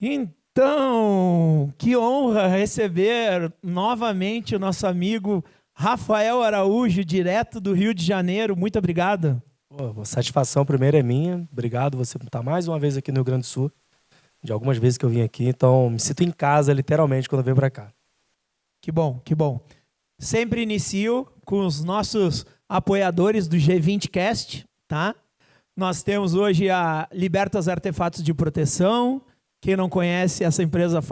Então, que honra receber novamente o nosso amigo Rafael Araújo, direto do Rio de Janeiro. Muito obrigado. A satisfação primeiro é minha. Obrigado você por estar mais uma vez aqui no Rio Grande do Sul. De algumas vezes que eu vim aqui, então me sinto em casa, literalmente, quando eu venho para cá. Que bom, que bom. Sempre inicio com os nossos apoiadores do G20Cast, tá? Nós temos hoje a Libertas Artefatos de Proteção. Quem não conhece, essa empresa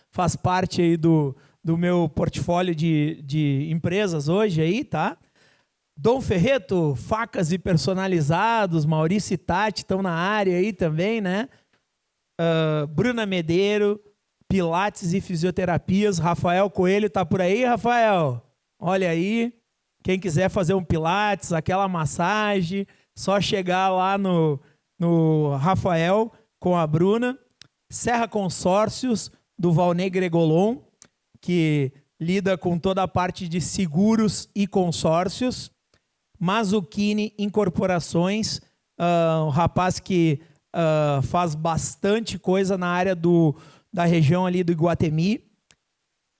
faz parte aí do meu portfólio de empresas hoje aí, tá? Dom Ferreto, facas e personalizados, Maurício e Tati estão na área aí também, né? Bruna Medeiro, Pilates e Fisioterapias, Rafael Coelho está por aí, Rafael? Olha aí, quem quiser fazer um Pilates, aquela massagem, só chegar lá no Rafael com a Bruna. Serra Consórcios, do Valnei Gregolon, que lida com toda a parte de seguros e consórcios. Mazzucchini Incorporações, um rapaz que faz bastante coisa na área da região ali do Iguatemi.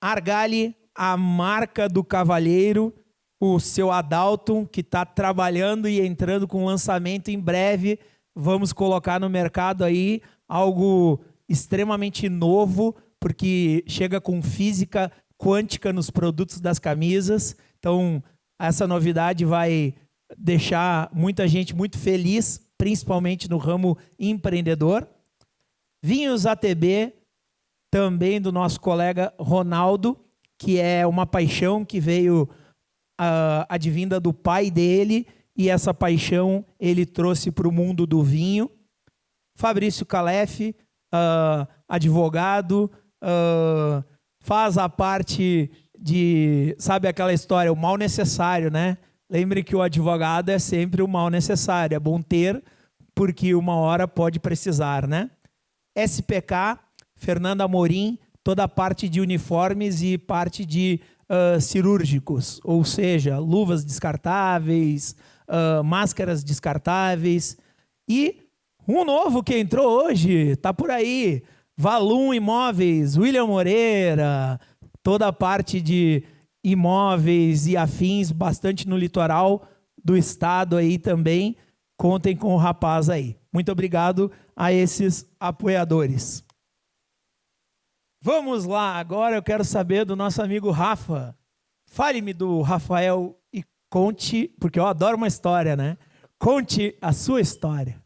Argali, a marca do cavalheiro, o seu Adalton, que está trabalhando e entrando com lançamento em breve. Vamos colocar no mercado aí algo extremamente novo, porque chega com física quântica nos produtos das camisas. Então, essa novidade vai deixar muita gente muito feliz, principalmente no ramo empreendedor. Vinhos ATB, também do nosso colega Ronaldo, que é uma paixão que veio advinda do pai dele, e essa paixão ele trouxe para o mundo do vinho. Fabrício Calef, advogado, faz a parte de, sabe aquela história, o mal necessário, né? Lembre que o advogado é sempre o mal necessário, é bom ter, porque uma hora pode precisar, né? SPK, Fernanda Amorim, toda a parte de uniformes e parte de cirúrgicos, ou seja, luvas descartáveis, máscaras descartáveis. E um novo que entrou hoje, está por aí, Valum Imóveis, William Moreira, toda a parte de imóveis e afins, bastante no litoral do estado aí também. Contem com o rapaz aí. Muito obrigado a esses apoiadores. Vamos lá, agora eu quero saber do nosso amigo Rafa. Fale-me do Rafael e conte, porque eu adoro uma história, né? Conte a sua história.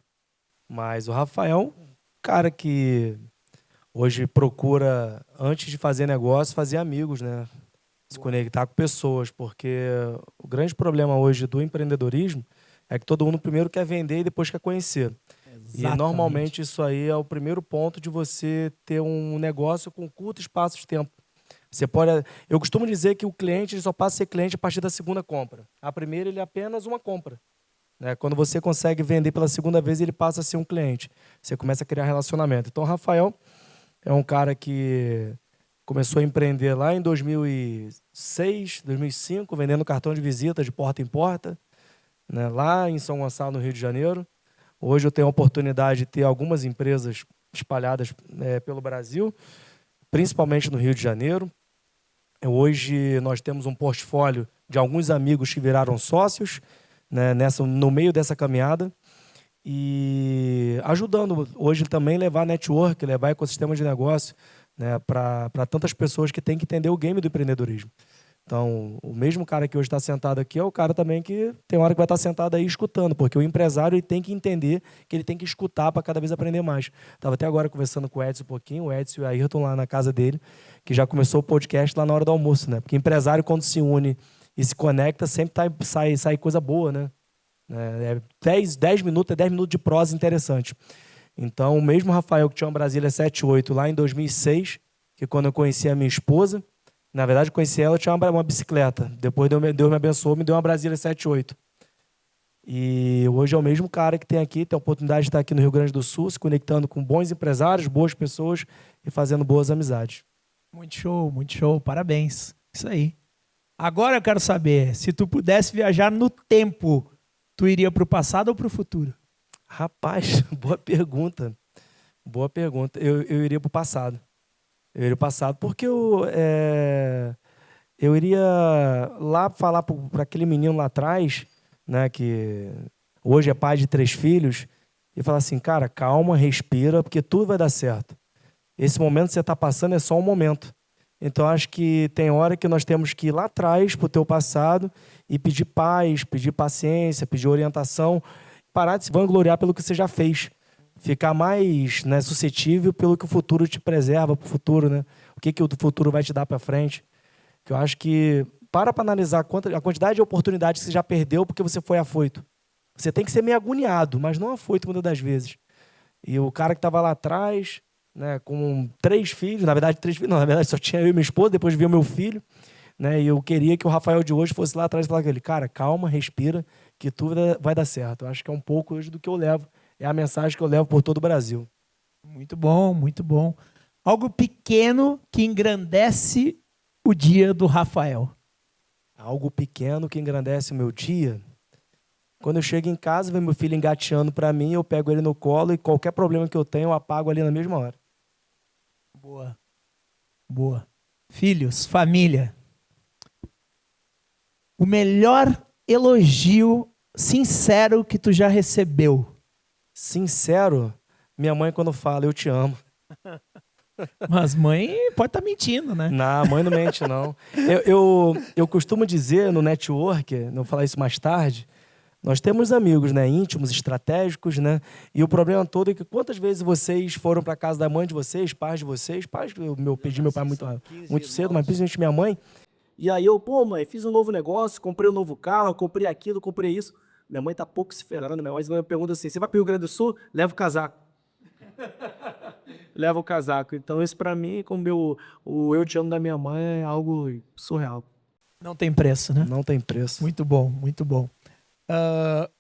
Mas o Rafael, cara que hoje procura, antes de fazer negócio, fazer amigos, né? Se conectar com pessoas, porque o grande problema hoje do empreendedorismo é que todo mundo primeiro quer vender e depois quer conhecer. Exatamente. E normalmente isso aí é o primeiro ponto de você ter um negócio com curto espaço de tempo. Você pode, eu costumo dizer que o cliente ele só passa a ser cliente a partir da segunda compra. A primeira ele é apenas uma compra. Quando você consegue vender pela segunda vez, ele passa a ser um cliente. Você começa a criar relacionamento. Então, o Rafael é um cara que começou a empreender lá em 2006, 2005, vendendo cartão de visita de porta em porta, né, lá em São Gonçalo, no Rio de Janeiro. Hoje eu tenho a oportunidade de ter algumas empresas espalhadas pelo Brasil, principalmente no Rio de Janeiro. Hoje nós temos um portfólio de alguns amigos que viraram sócios, né, no meio dessa caminhada, e ajudando hoje também levar network, levar ecossistema de negócio, né, para tantas pessoas que têm que entender o game do empreendedorismo. Então, o mesmo cara que hoje está sentado aqui é o cara também que tem hora que vai estar sentado aí escutando, porque o empresário ele tem que entender que ele tem que escutar para cada vez aprender mais. Estava até agora conversando com o Edson um pouquinho, o Edson e o Ayrton lá na casa dele, que já começou o podcast lá na hora do almoço, né? Porque empresário, quando se une e se conecta, sempre sai coisa boa, né? 10 minutos, é 10 minutos de prosa interessante. Então, o mesmo Rafael que tinha uma Brasília 78 lá em 2006, que quando eu conheci a minha esposa, na verdade, eu conheci ela, eu tinha uma bicicleta. Depois Deus me abençoou, me deu uma Brasília 78. E hoje é o mesmo cara que tem aqui, tem a oportunidade de estar aqui no Rio Grande do Sul, se conectando com bons empresários, boas pessoas e fazendo boas amizades. Muito show, parabéns. Isso aí. Agora eu quero saber, se tu pudesse viajar no tempo, tu iria para o passado ou para o futuro? Rapaz, boa pergunta. Boa pergunta. Eu iria para o passado. Eu iria para o passado porque eu iria lá falar para aquele menino lá atrás, né, que hoje é pai de 3 filhos, e falar assim, cara, calma, respira, porque tudo vai dar certo. Esse momento que você está passando é só um momento. Então, acho que tem hora que nós temos que ir lá atrás para o teu passado e pedir paz, pedir paciência, pedir orientação, parar de se vangloriar pelo que você já fez. Ficar mais, né, suscetível pelo que o futuro te preserva para o futuro, né? O que o futuro vai te dar para frente. Que eu acho que para analisar a quantidade de oportunidades que você já perdeu porque você foi afoito. Você tem que ser meio agoniado, mas não afoito muitas das vezes. E o cara que estava lá atrás, né, com 3 filhos, na verdade 3 filhos, não, na verdade só tinha eu e minha esposa, depois veio meu filho, né, e eu queria que o Rafael de hoje fosse lá atrás e falar com ele, cara, calma, respira, que tudo vai dar certo. Eu acho que é um pouco hoje do que eu levo, é a mensagem que eu levo por todo o Brasil. Muito bom, muito bom. Algo pequeno que engrandece o dia do Rafael. Algo pequeno que engrandece o meu dia. Quando eu chego em casa, vem meu filho engateando para mim, eu pego ele no colo e qualquer problema que eu tenho, eu apago ali na mesma hora. Boa. Boa. Filhos, família. O melhor elogio sincero que tu já recebeu. Sincero, minha mãe quando fala, eu te amo. Mas mãe pode estar mentindo, né? Não, mãe não mente, não. Eu costumo dizer no network, não vou falar isso mais tarde, nós temos amigos, né, íntimos, estratégicos, né? E o problema todo é que quantas vezes vocês foram para casa da mãe de vocês, pais, eu perdi meu pai muito cedo, mas principalmente minha mãe. E aí pô, mãe, fiz um novo negócio, comprei um novo carro, comprei aquilo, comprei isso. Minha mãe tá pouco se ferrando, minha mãe pergunta assim, você vai para o Rio Grande do Sul? Leva o casaco. Leva o casaco. Então isso para mim, como o eu te amo da minha mãe, é algo surreal. Não tem preço, né? Não tem preço. Muito bom, muito bom.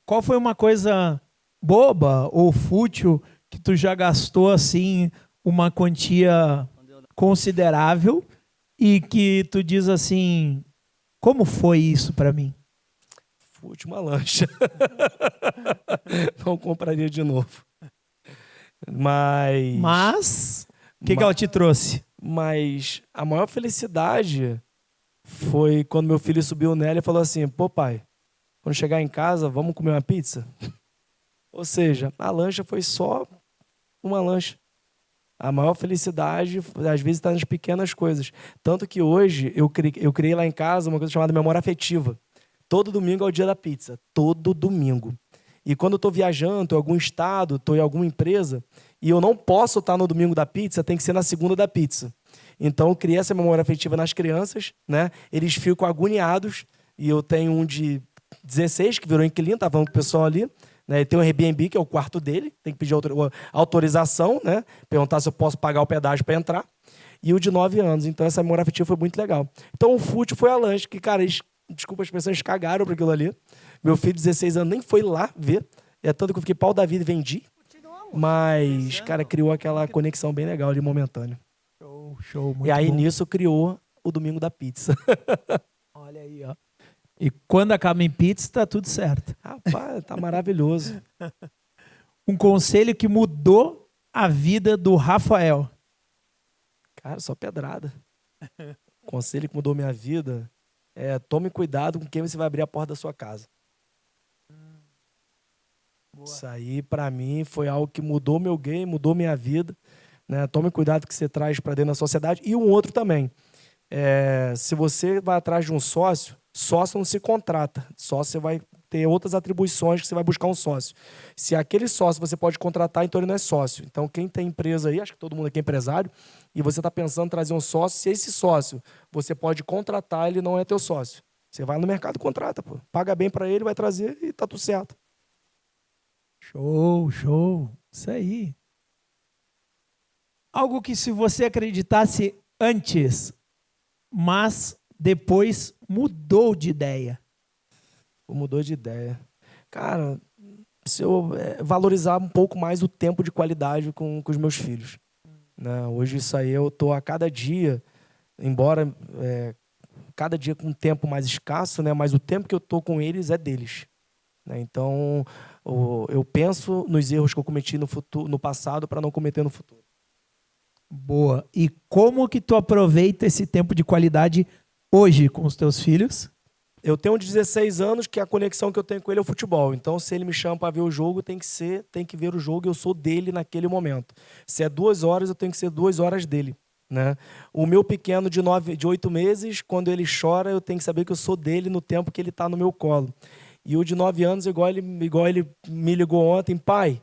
Qual foi uma coisa boba ou fútil que tu já gastou assim uma quantia considerável e que tu diz assim, como foi isso pra mim? Fute uma lancha. Não compraria de novo. Mas o que ela te trouxe? Mas a maior felicidade foi quando meu filho subiu nela e falou assim, pô pai, quando chegar em casa, vamos comer uma pizza? Ou seja, a lancha foi só uma lancha. A maior felicidade, às vezes, está nas pequenas coisas. Tanto que hoje eu criei lá em casa uma coisa chamada memória afetiva. Todo domingo é o dia da pizza. Todo domingo. E quando eu estou viajando, estou em algum estado, estou em alguma empresa, e eu não posso estar no domingo da pizza, tem que ser na segunda da pizza. Então, eu criei essa memória afetiva nas crianças, né? Eles ficam agoniados, e eu tenho um de 16, que virou inquilino, estava falando com o pessoal ali, né? Tem o Airbnb, que é o quarto dele, tem que pedir autorização, né? Perguntar se eu posso pagar o pedágio para entrar. E o de 9 anos. Então, essa memória afetiva foi muito legal. Então, o fútil foi a lanche, que, cara, desculpa as pessoas, cagaram para aquilo ali. Meu filho de 16 anos nem foi lá ver. É tanto que eu fiquei pau da vida e vendi. Mas, cara, criou aquela conexão bem legal ali, momentânea. Show, muito e aí, bom. nisso, criou o domingo da pizza. Olha aí, ó. E quando acaba em pizza, tá tudo certo. Rapaz, tá maravilhoso. Um conselho que mudou a vida do Rafael. Cara, só pedrada. Conselho que mudou minha vida é tome cuidado com quem você vai abrir a porta da sua casa. Boa. Isso aí, pra mim, foi algo que mudou meu game, mudou minha vida. Né? Tome cuidado que você traz para dentro da sociedade. E um outro também. Se você vai atrás de um sócio não se contrata. Sócio você vai ter outras atribuições que você vai buscar um sócio. Se aquele sócio você pode contratar, então ele não é sócio. Então, quem tem empresa aí, acho que todo mundo aqui é empresário, e você está pensando em trazer um sócio, se esse sócio você pode contratar, ele não é teu sócio. Você vai no mercado e contrata, pô. Paga bem para ele, vai trazer e tá tudo certo. Show, show. Isso aí. Algo que se você acreditasse antes, mas depois mudou de ideia. Mudou de ideia. Cara, se eu valorizar um pouco mais o tempo de qualidade com os meus filhos. Né? Hoje isso aí eu tô a cada dia, embora cada dia com um tempo mais escasso, né? Mas o tempo que eu tô com eles é deles. Né? Então, Eu penso nos erros que eu cometi no passado para não cometer no futuro. Boa. E como que tu aproveita esse tempo de qualidade hoje com os teus filhos? Eu tenho 16 anos que a conexão que eu tenho com ele é o futebol. Então, se ele me chama para ver o jogo, tem que ver o jogo e eu sou dele naquele momento. Se é 2 horas, eu tenho que ser 2 horas dele. Né? O meu pequeno de 8 meses, quando ele chora, eu tenho que saber que eu sou dele no tempo que ele está no meu colo. E o de 9 anos, igual ele me ligou ontem, pai,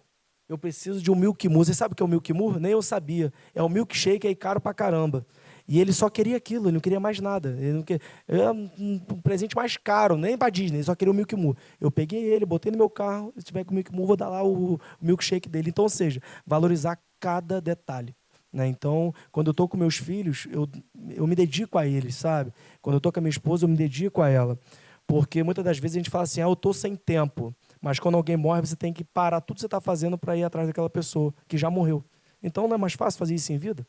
eu preciso de um Milk Moo. Você sabe o que é o Milk Moo? Nem eu sabia. É um milkshake aí caro pra caramba. E ele só queria aquilo, ele não queria mais nada. Ele não queria... Era um presente mais caro, nem pra Disney, ele só queria o Milk Moo. Eu peguei ele, botei no meu carro, se tiver com o Milk Moo, vou dar lá o milkshake dele. Então, ou seja, valorizar cada detalhe. Né? Então, quando eu estou com meus filhos, eu me dedico a eles, sabe? Quando eu estou com a minha esposa, eu me dedico a ela. Porque muitas das vezes a gente fala assim, eu estou sem tempo. Mas quando alguém morre, você tem que parar tudo que você está fazendo para ir atrás daquela pessoa que já morreu. Então, não é mais fácil fazer isso em vida?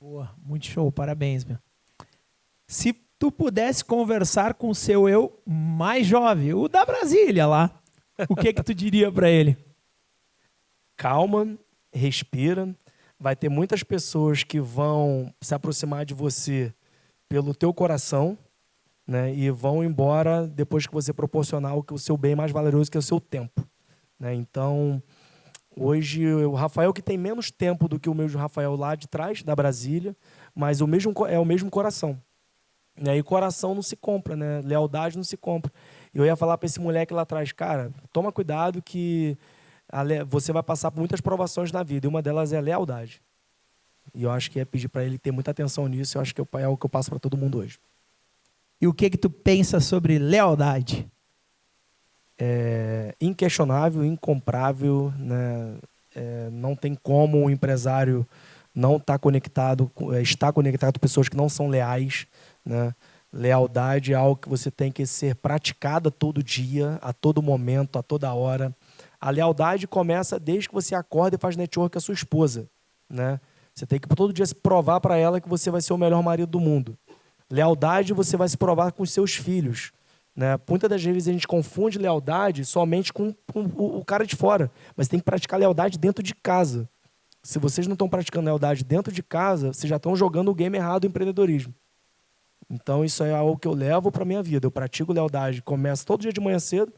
Boa, muito show, parabéns, meu. Se tu pudesse conversar com o seu eu mais jovem, o da Brasília lá, o que tu diria para ele? Calma, respira. Vai ter muitas pessoas que vão se aproximar de você pelo teu coração, né, e vão embora depois que você proporcionar o seu bem mais valoroso, que é o seu tempo. Né? Então, hoje, o Rafael, que tem menos tempo do que o meu Rafael lá de trás, da Brasília, mas é o mesmo coração. Né? E coração não se compra, né? Lealdade não se compra. Eu ia falar para esse moleque lá atrás, cara, toma cuidado que você vai passar por muitas provações na vida, e uma delas é a lealdade. E eu acho que é pedir para ele ter muita atenção nisso, eu acho que é o que eu passo para todo mundo hoje. E o que tu pensa sobre lealdade? É inquestionável, incomparável, né? Não tem como um empresário não estar conectado com pessoas que não são leais, né? Lealdade é algo que você tem que ser praticada todo dia, a todo momento, a toda hora. A lealdade começa desde que você acorda e faz network com a sua esposa, né? Você tem que todo dia se provar para ela que você vai ser o melhor marido do mundo. Lealdade você vai se provar com os seus filhos. Né? Muitas das vezes a gente confunde lealdade somente com o cara de fora, mas tem que praticar lealdade dentro de casa. Se vocês não estão praticando lealdade dentro de casa, vocês já estão jogando o game errado, o empreendedorismo. Então isso é algo que eu levo para a minha vida. Eu pratico lealdade, começo todo dia de manhã cedo,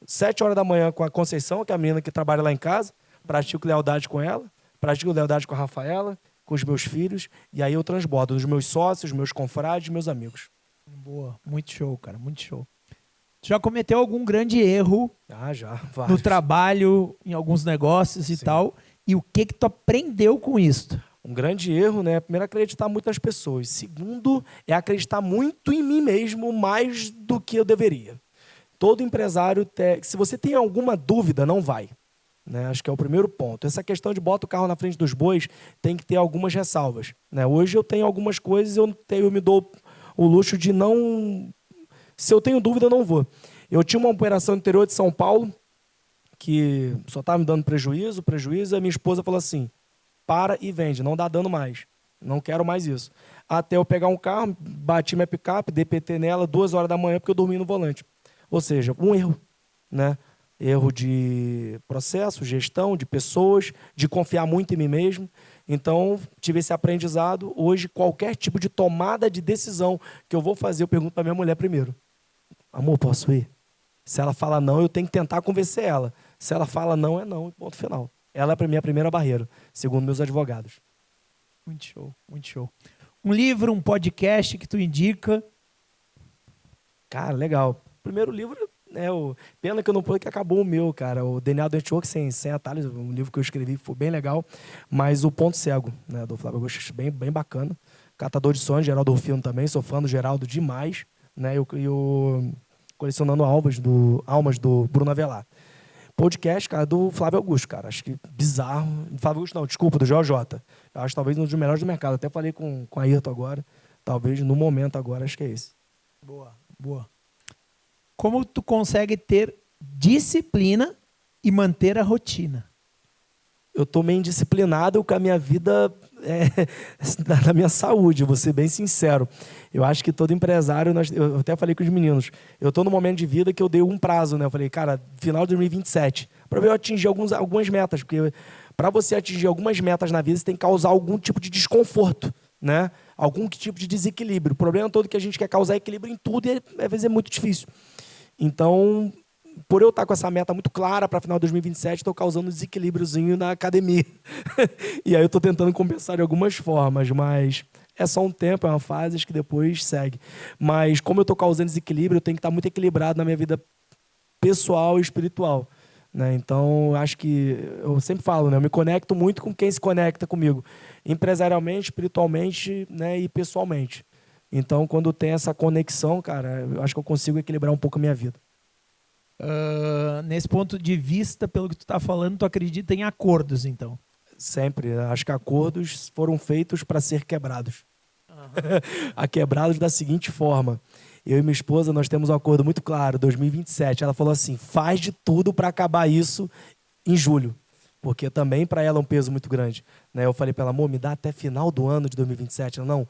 7 horas da manhã com a Conceição, que é a menina que trabalha lá em casa, pratico lealdade com ela, pratico lealdade com a Rafaela, com os meus filhos, e aí eu transbordo nos meus sócios, meus confrades, meus amigos. Boa, muito show, cara, muito show. Tu já cometeu algum grande erro vários. No trabalho, em alguns negócios e Sim. tal, e o que tu aprendeu com isso? Um grande erro, né? Primeiro, acreditar muito nas pessoas. Segundo, é acreditar muito em mim mesmo, mais do que eu deveria. Todo empresário, se você tem alguma dúvida, não vai. Né? Acho que é o primeiro ponto. Essa questão de bota o carro na frente dos bois tem que ter algumas ressalvas. Né? Hoje eu tenho algumas coisas e eu me dou o luxo de não... Se eu tenho dúvida, eu não vou. Eu tinha uma operação no interior de São Paulo que só estava me dando prejuízo, e a minha esposa falou assim, para e vende, não dá dano mais. Não quero mais isso. Até eu pegar um carro, bati minha picape, dei PT nela 2 horas da manhã porque eu dormi no volante. Ou seja, um erro. Né? Erro de processo, gestão, de pessoas, de confiar muito em mim mesmo. Então, tive esse aprendizado. Hoje, qualquer tipo de tomada de decisão que eu vou fazer, eu pergunto para minha mulher primeiro. Amor, posso ir? Se ela fala não, eu tenho que tentar convencer ela. Se ela fala não, é não, ponto final. Ela é para mim a primeira barreira, segundo meus advogados. Muito show, muito show. Um livro, um podcast que tu indica? Cara, legal. Primeiro livro... Pena que eu não pude, que acabou o meu, cara. O DNA do Network sem atalhos, um livro que eu escrevi, foi bem legal. Mas o Ponto Cego, né, do Flávio Augusto, bem bacana. Catador de Sonhos, Geraldo Rufino também, sou fã do Geraldo demais. Né, eu colecionando almas do Bruno Avelar. Podcast, cara, do Flávio Augusto, cara. Acho que bizarro. Flávio Augusto não, desculpa, do GeoJ. Eu acho talvez um dos melhores do mercado. Até falei com a Ayrton agora. Talvez no momento agora, acho que é esse. Boa, boa. Como tu consegue ter disciplina e manter a rotina? Eu tô meio indisciplinado com a minha vida. da minha saúde, vou ser bem sincero. Eu acho que todo empresário, eu até falei com os meninos, eu estou num momento de vida que eu dei um prazo, né? Eu falei, cara, final de 2027, para eu atingir algumas metas, porque para você atingir algumas metas na vida, você tem que causar algum tipo de desconforto, né? Algum tipo de desequilíbrio. O problema todo é que a gente quer causar equilíbrio em tudo e às vezes é muito difícil. Então, por eu estar com essa meta muito clara para final de 2027, estou causando um desequilíbriozinho na academia. E aí eu estou tentando compensar de algumas formas, mas é só um tempo, é uma fase que depois segue. Mas como eu estou causando desequilíbrio, eu tenho que estar muito equilibrado na minha vida pessoal e espiritual, né? Então, acho que eu sempre falo, né? Eu me conecto muito com quem se conecta comigo, empresarialmente, espiritualmente, né? E pessoalmente. Então, quando tem essa conexão, cara, eu acho que eu consigo equilibrar um pouco a minha vida. Nesse ponto de vista, pelo que tu está falando, tu acredita em acordos, então? Sempre. Acho que acordos foram feitos para ser quebrados. Quebrados da seguinte forma. Eu e minha esposa, nós temos um acordo muito claro, 2027. Ela falou assim, faz de tudo para acabar isso em julho. Porque também para ela é um peso muito grande, né? Eu falei para ela, amor, me dá até final do ano de 2027. Ela, não,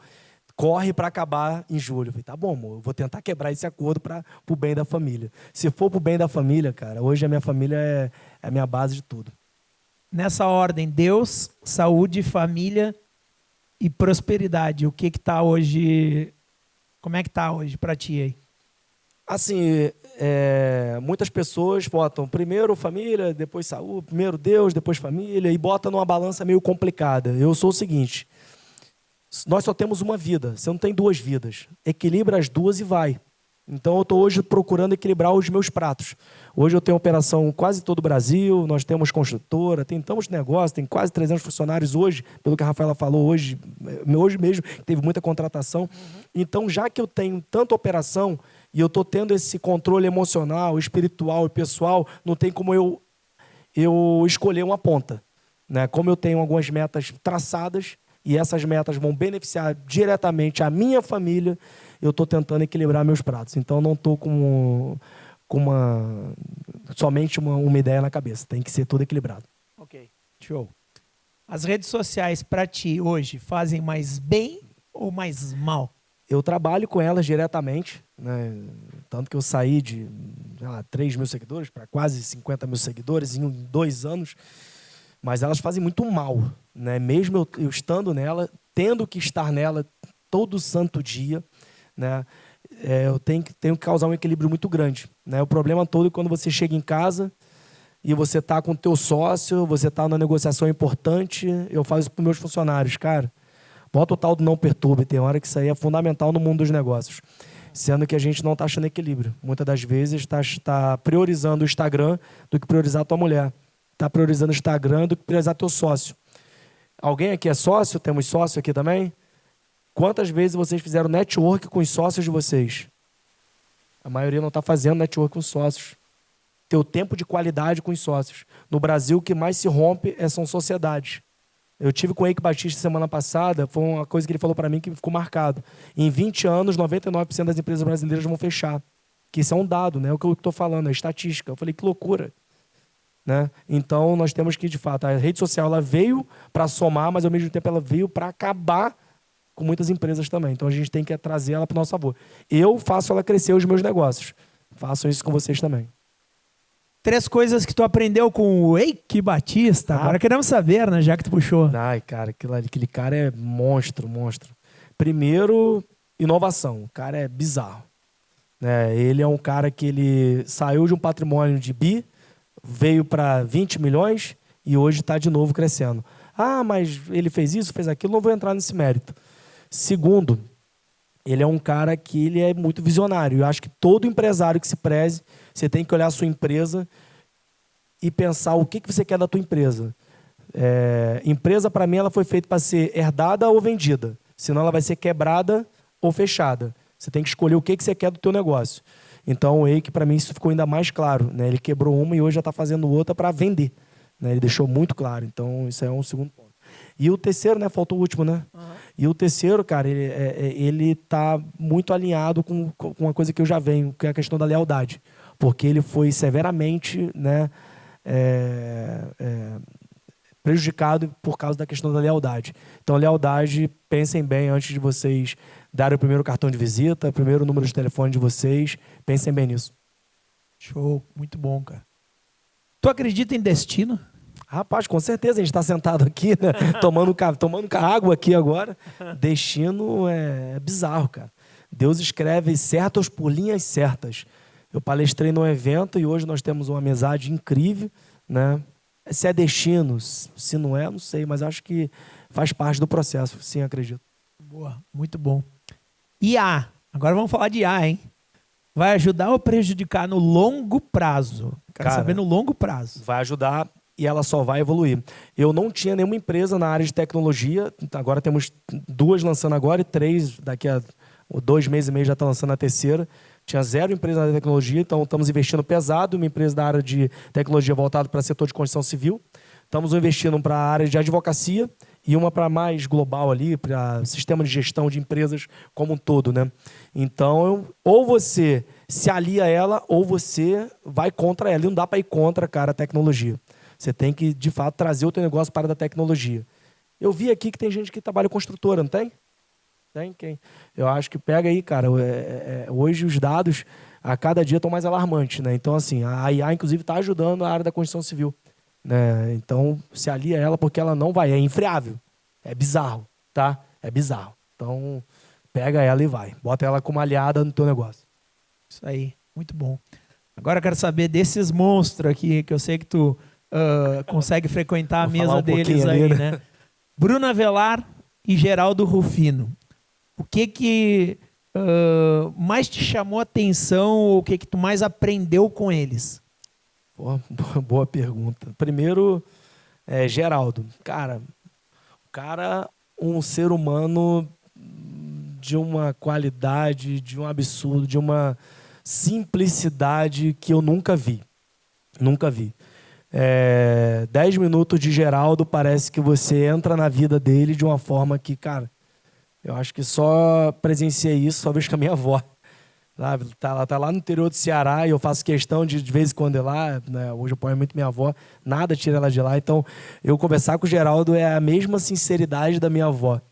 corre para acabar em julho. Eu falei, tá bom, amor, eu vou tentar quebrar esse acordo para o bem da família. Se for para o bem da família, cara, hoje a minha família é a minha base de tudo. Nessa ordem, Deus, saúde, família e prosperidade. O que está hoje? Como é que está hoje para ti aí? Assim, muitas pessoas votam primeiro família, depois saúde, primeiro Deus, depois família, e botam numa balança meio complicada. Eu sou o seguinte, nós só temos uma vida, você não tem duas vidas. Equilibra as duas e vai. Então, eu estou hoje procurando equilibrar os meus pratos. Hoje eu tenho operação em quase todo o Brasil, nós temos construtora, tentamos negócio, tem quase 300 funcionários hoje, pelo que a Rafaela falou hoje mesmo, teve muita contratação. Então, já que eu tenho tanta operação e eu estou tendo esse controle emocional, espiritual e pessoal, não tem como eu escolher uma ponta, né? Como eu tenho algumas metas traçadas e essas metas vão beneficiar diretamente a minha família, eu estou tentando equilibrar meus pratos. Então, não estou somente uma ideia na cabeça. Tem que ser tudo equilibrado. Ok, show. As redes sociais, para ti, hoje, fazem mais bem ou mais mal? Eu trabalho com elas diretamente, né? Tanto que eu saí de 3 mil seguidores para quase 50 mil seguidores em 2 anos. Mas elas fazem muito mal, né? Mesmo eu estando nela, tendo que estar nela todo santo dia, né? Eu tenho que causar um equilíbrio muito grande, né? O problema todo é quando você chega em casa e você está com o teu sócio, você está numa negociação importante. Eu faço isso para os meus funcionários, cara. Bota o tal do não perturbe, tem hora que isso aí é fundamental no mundo dos negócios. Sendo que a gente não está achando equilíbrio. Muitas das vezes está priorizando o Instagram do que priorizar a tua mulher. Está priorizando o Instagram do que priorizar teu sócio. Alguém aqui é sócio? Temos sócio aqui também? Quantas vezes vocês fizeram network com os sócios de vocês? A maioria não está fazendo network com os sócios. Teu tempo de qualidade com os sócios. No Brasil, o que mais se rompe são sociedades. Eu tive com o Eike Batista semana passada, foi uma coisa que ele falou para mim que ficou marcado. Em 20 anos, 99% das empresas brasileiras vão fechar. Que isso é um dado, né? É o que eu estou falando, é estatística. Eu falei, que loucura. Né? Então, nós temos que, de fato, a rede social ela veio para somar, mas, ao mesmo tempo, ela veio para acabar com muitas empresas também. Então, a gente tem que trazer ela para o nosso favor. Eu faço ela crescer os meus negócios. Faço isso com vocês também. 3 coisas que tu aprendeu com o Eike Batista. Agora queremos saber, né? Já que tu puxou. Ai, cara, aquele cara é monstro. Primeiro, inovação. O cara é bizarro. Né? Ele é um cara que ele saiu de um patrimônio de veio para 20 milhões e hoje está de novo crescendo. Ah, mas ele fez isso, fez aquilo, não vou entrar nesse mérito. Segundo, ele é um cara que ele é muito visionário. Eu acho que todo empresário que se preze, você tem que olhar a sua empresa e pensar o que você quer da tua empresa. Empresa, para mim, ela foi feita para ser herdada ou vendida. Senão ela vai ser quebrada ou fechada. Você tem que escolher o que você quer do teu negócio. Então, o Eike, para mim, isso ficou ainda mais claro. Né? Ele quebrou uma e hoje já está fazendo outra para vender. Né? Ele deixou muito claro. Então, isso é um segundo ponto. E o terceiro, né? Faltou o último, né? Uhum. E o terceiro, cara, ele está muito alinhado com uma coisa que eu já venho, que é a questão da lealdade. Porque ele foi severamente, né, prejudicado por causa da questão da lealdade. Então, lealdade, pensem bem antes de vocês darem o primeiro cartão de visita, o primeiro número de telefone de vocês. Pensem bem nisso. Show, muito bom, cara. Tu acredita em destino? Rapaz, com certeza, a gente está sentado aqui, né? tomando água aqui agora. Destino é bizarro, cara. Deus escreve certas por linhas certas. Eu palestrei num evento e hoje nós temos uma amizade incrível, né? Se é destino, se não é, não sei, mas acho que faz parte do processo, sim, acredito. Boa, muito bom. IA, agora vamos falar de IA, hein? Vai ajudar ou prejudicar no longo prazo? Quero saber no longo prazo. Vai ajudar e ela só vai evoluir. Eu não tinha nenhuma empresa na área de tecnologia, agora temos 2 lançando agora e 3 daqui a 2 meses e meio já está lançando a terceira. Tinha 0 empresa na área de tecnologia, então estamos investindo pesado, uma empresa da área de tecnologia voltada para o setor de construção civil. Estamos investindo para a área de advocacia e uma para mais global ali, para sistema de gestão de empresas como um todo, né? Então, ou você se alia a ela, ou você vai contra ela. E não dá para ir contra, cara, a tecnologia. Você tem que, de fato, trazer o teu negócio para a da tecnologia. Eu vi aqui que tem gente que trabalha construtora, não tem? Tem quem? Eu acho que pega aí, cara. Hoje os dados a cada dia estão mais alarmantes, né? Então, assim, a IA, inclusive, está ajudando a área da construção civil, né? Então, se alia a ela porque ela não vai. É infriável. É bizarro, tá? É bizarro. Então, pega ela e vai. Bota ela como aliada no teu negócio. Isso aí, muito bom. Agora eu quero saber desses monstros aqui, que eu sei que tu consegue frequentar a mesa deles aí, né? Bruno Avelar e Geraldo Rufino. O que mais te chamou a atenção ou o que tu mais aprendeu com eles? Boa pergunta. Primeiro, Geraldo. Cara, um ser humano de uma qualidade, de um absurdo, de uma simplicidade que eu nunca vi. Nunca vi. 10 minutos de Geraldo parece que você entra na vida dele de uma forma que, cara, eu acho que só presenciei isso, só vejo com a minha avó. Tá lá no interior do Ceará e eu faço questão de vez em quando ir lá, né? Hoje eu apoio muito minha avó, nada tira ela de lá. Então, eu conversar com o Geraldo é a mesma sinceridade da minha avó.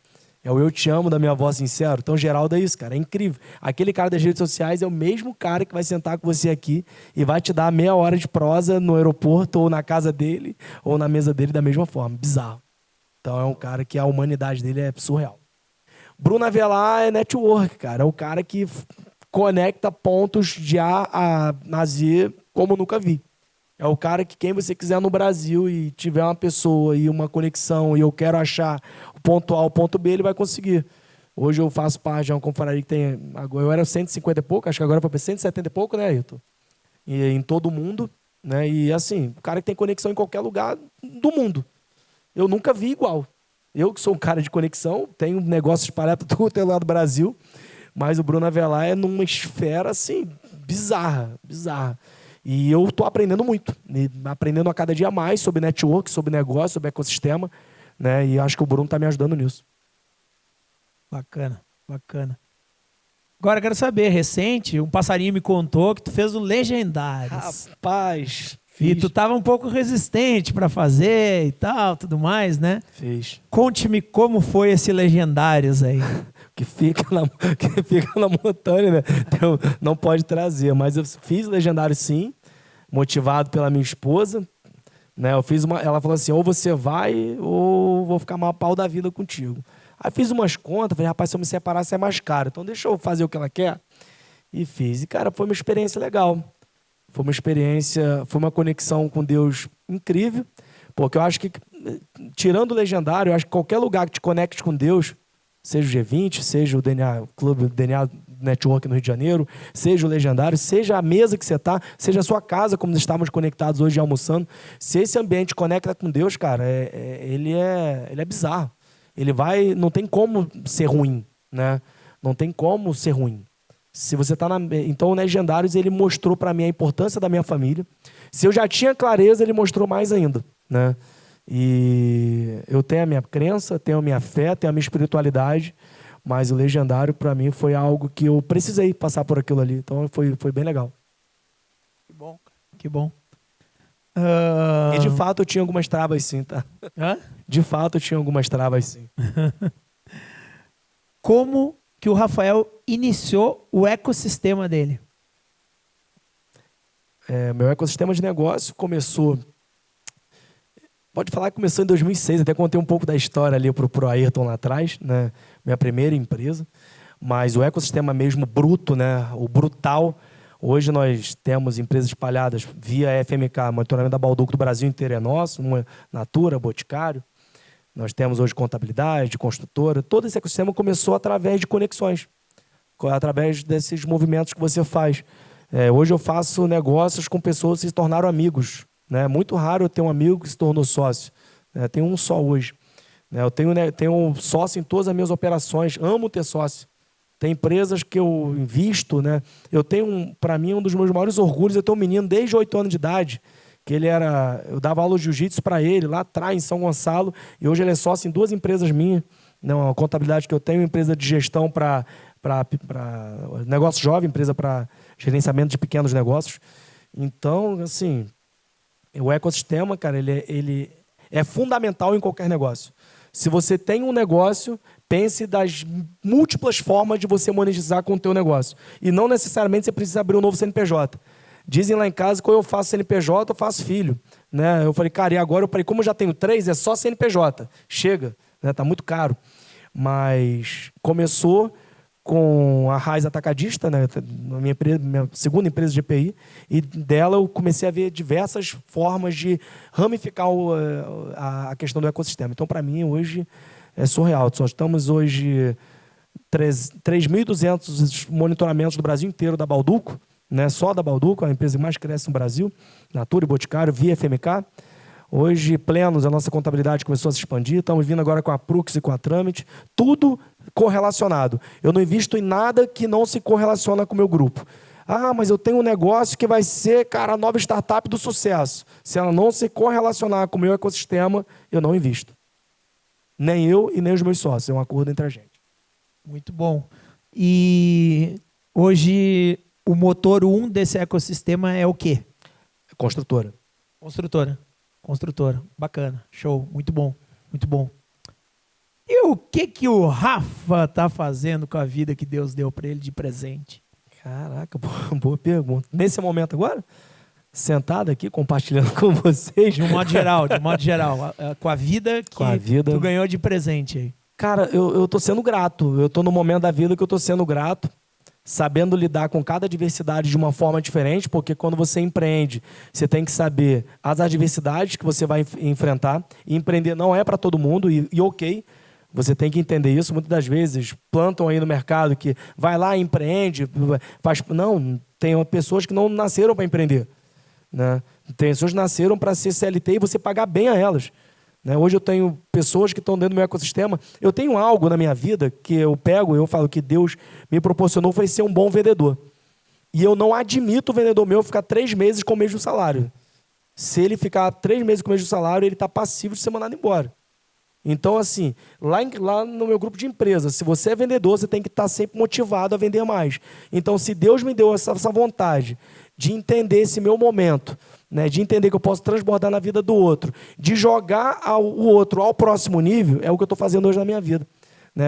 É o eu te amo da minha avó sincero. Então, Geraldo é isso, cara, é incrível. Aquele cara das redes sociais é o mesmo cara que vai sentar com você aqui e vai te dar meia hora de prosa no aeroporto ou na casa dele ou na mesa dele da mesma forma. Bizarro. Então, é um cara que a humanidade dele é surreal. Bruno Avelar é network, cara. É o cara que conecta pontos de A a Z como nunca vi. É o cara que quem você quiser no Brasil e tiver uma pessoa e uma conexão e eu quero achar o ponto A, o ponto B, ele vai conseguir. Hoje eu faço parte de uma confraria que tem... Eu era 150 e pouco, acho que agora foi para 170 e pouco, né, Ailton? E em todo mundo, né? E assim, o cara que tem conexão em qualquer lugar do mundo. Eu nunca vi igual. Eu que sou um cara de conexão, tenho negócio espalhado para todo lado do Brasil, mas o Bruno Avelar é numa esfera, assim, bizarra. E eu estou aprendendo muito, aprendendo a cada dia mais sobre network, sobre negócio, sobre ecossistema, né? E acho que o Bruno está me ajudando nisso. Bacana. Agora eu quero saber, recente, um passarinho me contou que tu fez o Legendários. Rapaz, e tu estava um pouco resistente para fazer e tal, tudo mais, né? Fiz. Conte-me como foi esse Legendários aí. que fica na montanha, né? Então, não pode trazer. Mas eu fiz Legendário sim, motivado pela minha esposa. Né? Ela falou assim, ou você vai ou vou ficar mal pau da vida contigo. Aí fiz umas contas, falei, rapaz, se eu me separar, sai mais caro. Então deixa eu fazer o que ela quer. E fiz. E, cara, foi uma experiência legal. Foi uma conexão com Deus incrível. Porque eu acho que, tirando o Legendário, eu acho que qualquer lugar que te conecte com Deus, seja o G20, seja o DNA Clube, o DNA Network no Rio de Janeiro, seja o Legendário, seja a mesa que você está, seja a sua casa, como nós estávamos conectados hoje almoçando. Se esse ambiente conecta com Deus, cara, ele é bizarro. Não tem como ser ruim, né? Não tem como ser ruim. Se você está Então, o Legendários, ele mostrou para mim a importância da minha família. Se eu já tinha clareza, ele mostrou mais ainda, né? E eu tenho a minha crença, tenho a minha fé, tenho a minha espiritualidade, mas o Legendário, para mim, foi algo que eu precisei passar por aquilo ali. Então, foi bem legal. Que bom. E de fato eu tinha algumas travas sim, tá? Hã? De fato eu tinha algumas travas sim. Como que o Rafael iniciou o ecossistema dele? Meu ecossistema de negócio começou... Pode falar que começou em 2006, até contei um pouco da história ali pro Ayrton lá atrás, né? Minha primeira empresa. Mas o ecossistema mesmo bruto, né? O brutal. Hoje nós temos empresas espalhadas via FMK, monitoramento da Balduco do Brasil inteiro é nosso, Natura, Boticário. Nós temos hoje contabilidade, construtora. Todo esse ecossistema começou através de conexões, através desses movimentos que você faz. Hoje eu faço negócios com pessoas que se tornaram amigos. É muito raro eu ter um amigo que se tornou sócio. Tenho um só hoje. Eu tenho sócio em todas as minhas operações. Amo ter sócio. Tem empresas que eu invisto. Eu tenho, para mim, um dos meus maiores orgulhos. Eu tenho um menino desde 8 anos de idade, que eu dava aula de jiu-jitsu para ele, lá atrás, em São Gonçalo. E hoje ele é sócio em 2 empresas minhas. Uma contabilidade que eu tenho, empresa de gestão para negócio jovem, empresa para gerenciamento de pequenos negócios. Então, assim... O ecossistema, cara, ele é fundamental em qualquer negócio. Se você tem um negócio, pense das múltiplas formas de você monetizar com o teu negócio. E não necessariamente você precisa abrir um novo CNPJ. Dizem lá em casa que quando eu faço CNPJ, eu faço filho. Eu falei, cara, e agora? Eu falei, como eu já tenho 3, é só CNPJ. Chega, tá muito caro. Mas começou com a Raiz Atacadista, minha segunda empresa de EPI, e dela eu comecei a ver diversas formas de ramificar a questão do ecossistema. Então, para mim, hoje é surreal. Só estamos hoje 3.200 monitoramentos do Brasil inteiro da Balduco, só da Balduco, a empresa que mais cresce no Brasil, Natura e Boticário, via FMK. Hoje, plenos, a nossa contabilidade começou a se expandir. Estamos vindo agora com a Prux e com a Tramit. Tudo correlacionado. Eu não invisto em nada que não se correlaciona com o meu grupo. Ah, mas eu tenho um negócio que vai ser, cara, a nova startup do sucesso. Se ela não se correlacionar com o meu ecossistema, eu não invisto. Nem eu e nem os meus sócios. É um acordo entre a gente. Muito bom. E hoje o motor 1 desse ecossistema é o quê? Construtora. Construtora. Bacana. Show. Muito bom. Muito bom. E o que o Rafa tá fazendo com a vida que Deus deu para ele de presente? Caraca, boa pergunta. Nesse momento agora? Sentado aqui, compartilhando com vocês. De um modo geral. Com a vida que tu ganhou de presente aí. Cara, eu tô sendo grato. Eu tô no momento da vida que eu tô sendo grato, sabendo lidar com cada adversidade de uma forma diferente, porque quando você empreende, você tem que saber as adversidades que você vai enfrentar. E empreender não é para todo mundo, e ok, você tem que entender isso. Muitas das vezes plantam aí no mercado que vai lá, empreende, faz... Não, tem pessoas que não nasceram para empreender. Tem pessoas que nasceram para ser CLT e você pagar bem a elas. Hoje eu tenho pessoas que estão dentro do meu ecossistema. Eu tenho algo na minha vida que eu falo que Deus me proporcionou, foi ser um bom vendedor. E eu não admito o vendedor meu ficar 3 meses com o mesmo salário. Se ele ficar 3 meses com o mesmo salário, ele está passivo de ser mandado embora. Então, assim, lá no meu grupo de empresa, se você é vendedor, você tem que estar sempre motivado a vender mais. Então, se Deus me deu essa vontade de entender esse meu momento, de entender que eu posso transbordar na vida do outro, de jogar o outro ao próximo nível, é o que eu estou fazendo hoje na minha vida.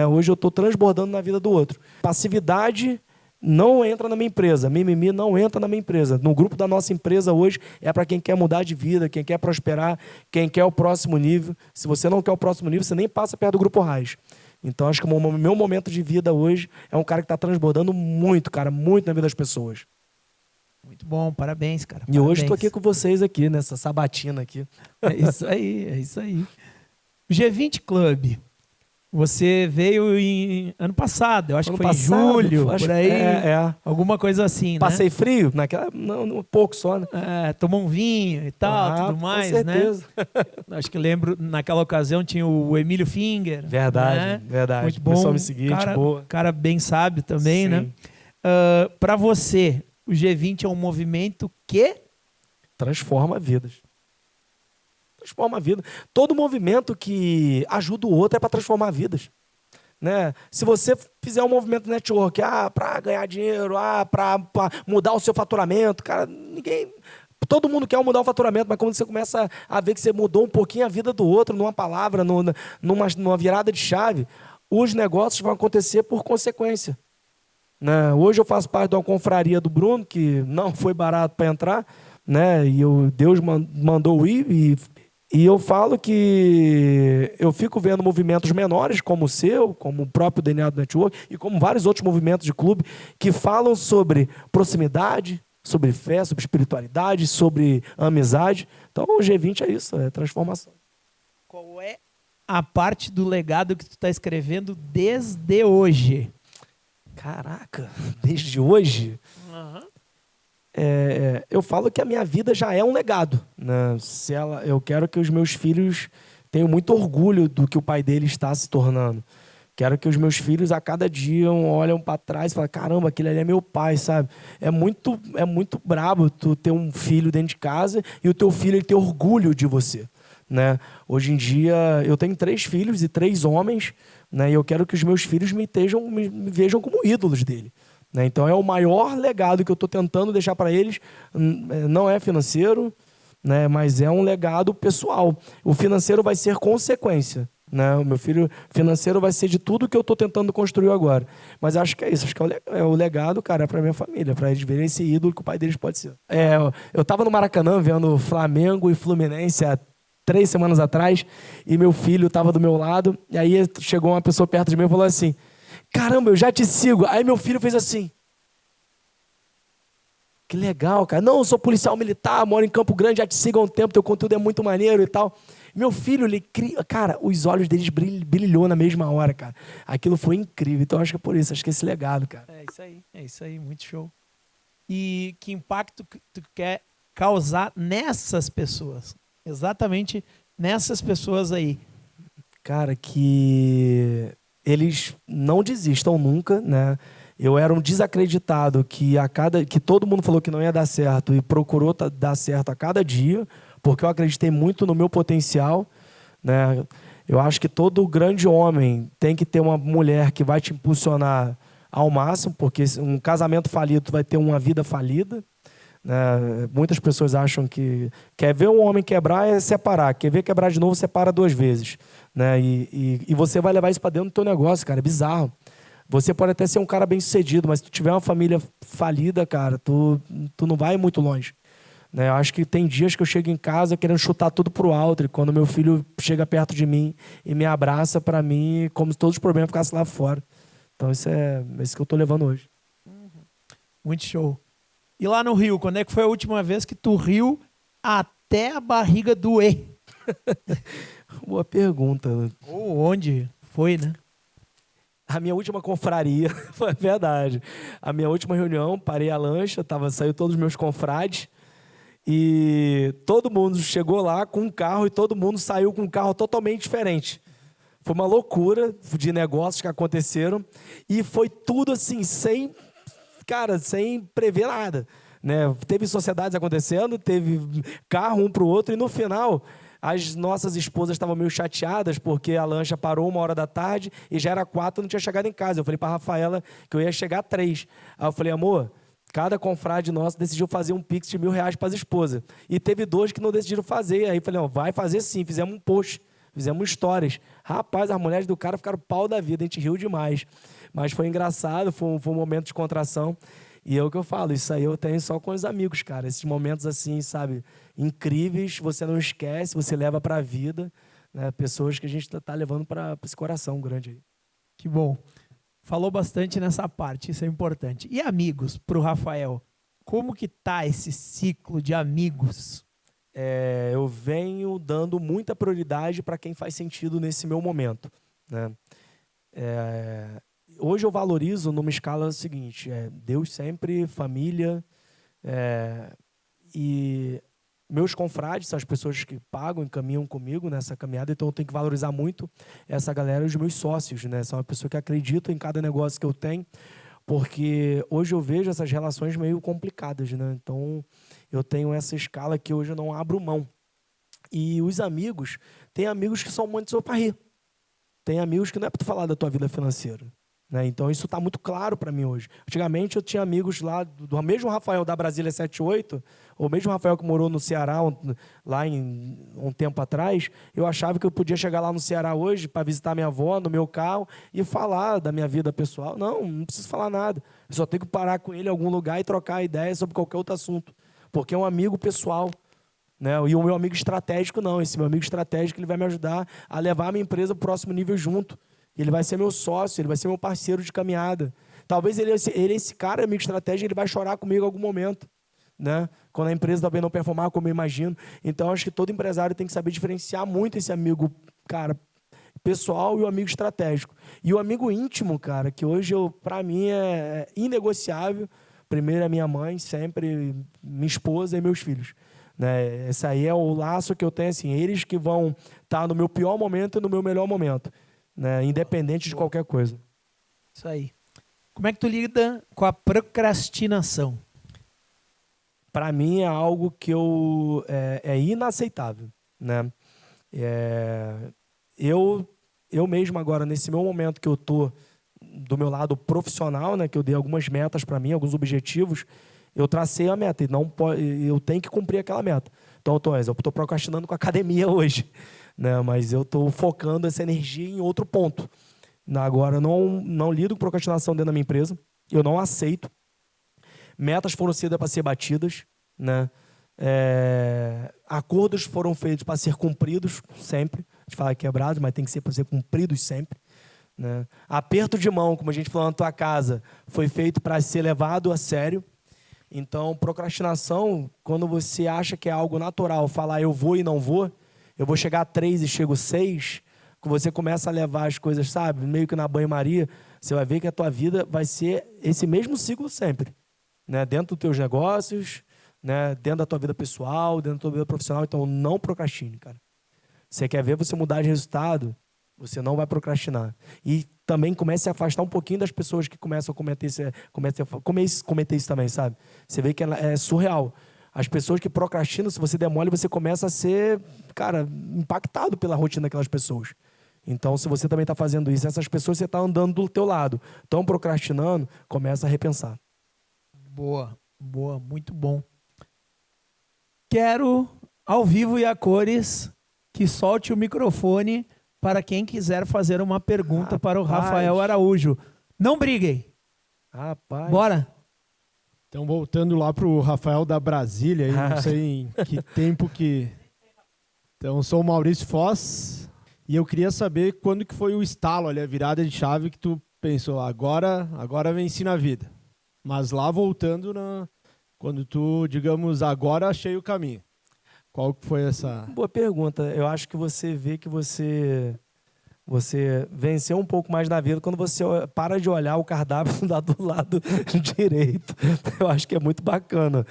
Hoje eu estou transbordando na vida do outro. Passividade não entra na minha empresa, mimimi não entra na minha empresa. No grupo da nossa empresa hoje é para quem quer mudar de vida, quem quer prosperar, quem quer o próximo nível. Se você não quer o próximo nível, você nem passa perto do grupo Raiz. Então acho que o meu momento de vida hoje é um cara que está transbordando muito, cara, muito na vida das pessoas. Muito bom, parabéns, cara. E hoje estou aqui com vocês aqui, nessa sabatina aqui. É isso aí. O G20 Club, você veio ano passado, eu acho que foi em julho, por aí, alguma coisa assim, Passei frio, um pouco só, né? Tomou um vinho e tal, tudo mais, com certeza. Acho que lembro, naquela ocasião tinha o Emílio Finger. Verdade. Muito bom. Pessoal me seguir, boa. Cara bem sábio também, Sim. né? Para você, o G20 é um movimento que transforma vidas. Transforma a vida. Todo movimento que ajuda o outro é para transformar vidas. Se você fizer um movimento network, para ganhar dinheiro, para mudar o seu faturamento, cara, ninguém... Todo mundo quer mudar o faturamento, mas quando você começa a ver que você mudou um pouquinho a vida do outro, numa palavra, numa virada de chave, os negócios vão acontecer por consequência. Né? Hoje eu faço parte de uma confraria do Bruno, que não foi barato para entrar, né? E Deus mandou ir, e eu falo que eu fico vendo movimentos menores, como o seu, como o próprio DNA do Network, e como vários outros movimentos de clube, que falam sobre proximidade, sobre fé, sobre espiritualidade, sobre amizade. Então o G20 é isso, é transformação. Qual é a parte do legado que tu está escrevendo desde hoje? Caraca, desde hoje? Uhum. Eu falo que a minha vida já é um legado. Né? Eu quero que os meus filhos tenham muito orgulho do que o pai dele está se tornando. Quero que os meus filhos, a cada dia, olham para trás e falam, caramba, aquele ali é meu pai, sabe? É muito brabo tu ter um filho dentro de casa e o teu filho ele ter orgulho de você. Né? Hoje em dia, eu tenho 3 filhos e 3 homens, né? E eu quero que os meus filhos me vejam como ídolos dele. Né? Então, é o maior legado que eu estou tentando deixar para eles. Não é financeiro, né? Mas é um legado pessoal. O financeiro vai ser consequência. Né? O meu filho financeiro vai ser de tudo que eu estou tentando construir agora. Mas acho que é isso. Acho que é o legado, cara, é para minha família, para eles verem esse ídolo que o pai deles pode ser. Eu estava no Maracanã vendo Flamengo e Fluminense há 3 semanas atrás, e meu filho estava do meu lado, e aí chegou uma pessoa perto de mim e falou assim, caramba, eu já te sigo. Aí meu filho fez assim. Que legal, cara. Não, eu sou policial militar, moro em Campo Grande, já te sigo há um tempo, teu conteúdo é muito maneiro e tal. Meu filho, cara, os olhos deles brilhou na mesma hora, cara. Aquilo foi incrível. Então, acho que é por isso, acho que é esse legado, cara. É isso aí, muito show. E que impacto tu quer causar nessas pessoas? Exatamente nessas pessoas aí. Cara, que eles não desistam nunca, né? Eu era um desacreditado que todo mundo falou que não ia dar certo e procurou dar certo a cada dia, porque eu acreditei muito no meu potencial, né? Eu acho que todo grande homem tem que ter uma mulher que vai te impulsionar ao máximo, porque um casamento falido vai ter uma vida falida. Né? Muitas pessoas acham que quer ver um homem quebrar é separar, quer ver quebrar de novo, separa 2 vezes. Né? E você vai levar isso para dentro do teu negócio, cara, é bizarro. Você pode até ser um cara bem sucedido, mas se tu tiver uma família falida, cara, tu não vai muito longe. Né? Eu acho que tem dias que eu chego em casa querendo chutar tudo pro alto, e quando meu filho chega perto de mim e me abraça, para mim, como se todos os problemas ficassem lá fora. Então isso é isso que eu tô levando hoje. Muito show. E lá no Rio, quando é que foi a última vez que tu riu até a barriga doer? Boa pergunta. Ou onde foi, né? A minha última confraria, foi verdade. A minha última reunião, parei a lancha, saiu todos os meus confrades e todo mundo chegou lá com um carro e todo mundo saiu com um carro totalmente diferente. Foi uma loucura de negócios que aconteceram e foi tudo assim, sem prever nada. Né? Teve sociedades acontecendo, teve carro um para o outro e no final as nossas esposas estavam meio chateadas porque a lancha parou 1h da tarde e já era 4, não tinha chegado em casa. Eu falei para a Rafaela que eu ia chegar 3. Aí eu falei, amor, cada confrade nosso decidiu fazer um pix de R$1.000 para as esposas. E teve 2 que não decidiram fazer. Aí eu falei, vai fazer sim. Fizemos um post, fizemos stories. Rapaz, as mulheres do cara ficaram pau da vida, a gente riu demais. Mas foi engraçado, foi um momento de contração. E é o que eu falo, isso aí eu tenho só com os amigos, cara. Esses momentos assim, sabe, incríveis, você não esquece, você leva para a vida, né? Pessoas que a gente tá levando para esse coração grande aí. Que bom. Falou bastante nessa parte, isso é importante. E amigos, pro Rafael, como que tá esse ciclo de amigos? Eu venho dando muita prioridade para quem faz sentido nesse meu momento, né? Hoje eu valorizo numa escala seguinte, Deus sempre, família, e meus confrades são as pessoas que pagam e caminham comigo nessa caminhada, então eu tenho que valorizar muito essa galera, os meus sócios, né? São uma pessoa que acredita em cada negócio que eu tenho, porque hoje eu vejo essas relações meio complicadas, né? Então eu tenho essa escala que hoje eu não abro mão. E os amigos, tem amigos que são muito só para rir. Tem amigos que não é para tu falar da tua vida financeira. né? Então, isso está muito claro para mim hoje. Antigamente, eu tinha amigos lá, do mesmo Rafael da Brasília 78, ou mesmo Rafael que morou no Ceará, lá um tempo atrás, eu achava que eu podia chegar lá no Ceará hoje para visitar minha avó no meu carro e falar da minha vida pessoal. Não preciso falar nada. Eu só tenho que parar com ele em algum lugar e trocar ideia sobre qualquer outro assunto, porque é um amigo pessoal, né? E o meu amigo estratégico não. Esse meu amigo estratégico ele vai me ajudar a levar a minha empresa para o próximo nível junto. Ele vai ser meu sócio, ele vai ser meu parceiro de caminhada. Talvez esse cara, amigo estratégico, ele vai chorar comigo em algum momento, né? Quando a empresa também não performar como eu imagino. Então, acho que todo empresário tem que saber diferenciar muito esse amigo, cara, pessoal e o amigo estratégico. E o amigo íntimo, cara, que hoje, para mim, é inegociável. Primeiro é minha mãe, sempre minha esposa e meus filhos. Né? Esse aí é o laço que eu tenho, assim, eles que vão estar no meu pior momento e no meu melhor momento, né? Independente de qualquer coisa. Isso aí. Como é que tu lida com a procrastinação? Para mim é algo que é inaceitável, né? Eu mesmo agora, nesse meu momento que eu tô do meu lado profissional, né, que eu dei algumas metas para mim, alguns objetivos, eu tracei a meta e eu tenho que cumprir aquela meta. Então, eu estou procrastinando com a academia hoje, né? Mas eu estou focando essa energia em outro ponto. Agora, eu não lido com procrastinação dentro da minha empresa, eu não aceito. Metas foram cedo para ser batidas, né? Acordos foram feitos para ser cumpridos sempre. A gente fala quebrados, mas tem que ser para ser cumpridos sempre, né? Aperto de mão, como a gente falou na tua casa, foi feito para ser levado a sério. Então, procrastinação, quando você acha que é algo natural, falar eu vou e não vou, eu vou chegar a 3 e chego 6, que você começa a levar as coisas, sabe, meio que na banho-maria, você vai ver que a tua vida vai ser esse mesmo ciclo sempre, né? Dentro dos teus negócios, né? Dentro da tua vida pessoal, dentro da tua vida profissional. Então, não procrastine, cara. Você quer ver você mudar de resultado, você não vai procrastinar. E também comece a afastar um pouquinho das pessoas que começam a cometer isso também, sabe? Você vê que é surreal. As pessoas que procrastinam, se você demole, você começa a ser, cara, impactado pela rotina daquelas pessoas. Então, se você também está fazendo isso, essas pessoas você está andando do teu lado, estão procrastinando, começa a repensar. Boa, muito bom. Quero, ao vivo e a cores, que solte o microfone para quem quiser fazer uma pergunta para o Rafael Araújo. Não briguem. Rapaz. Bora. Então, voltando lá para o Rafael da Brasília, aí, não sei em que tempo que... Então, sou o Maurício Foz e eu queria saber quando que foi o estalo ali, a virada de chave que tu pensou, agora venci na vida. Mas lá voltando, quando tu, digamos, agora achei o caminho. Qual que foi essa... Boa pergunta. Eu acho que você vê que você venceu um pouco mais na vida quando você para de olhar o cardápio do lado direito. Eu acho que é muito bacana.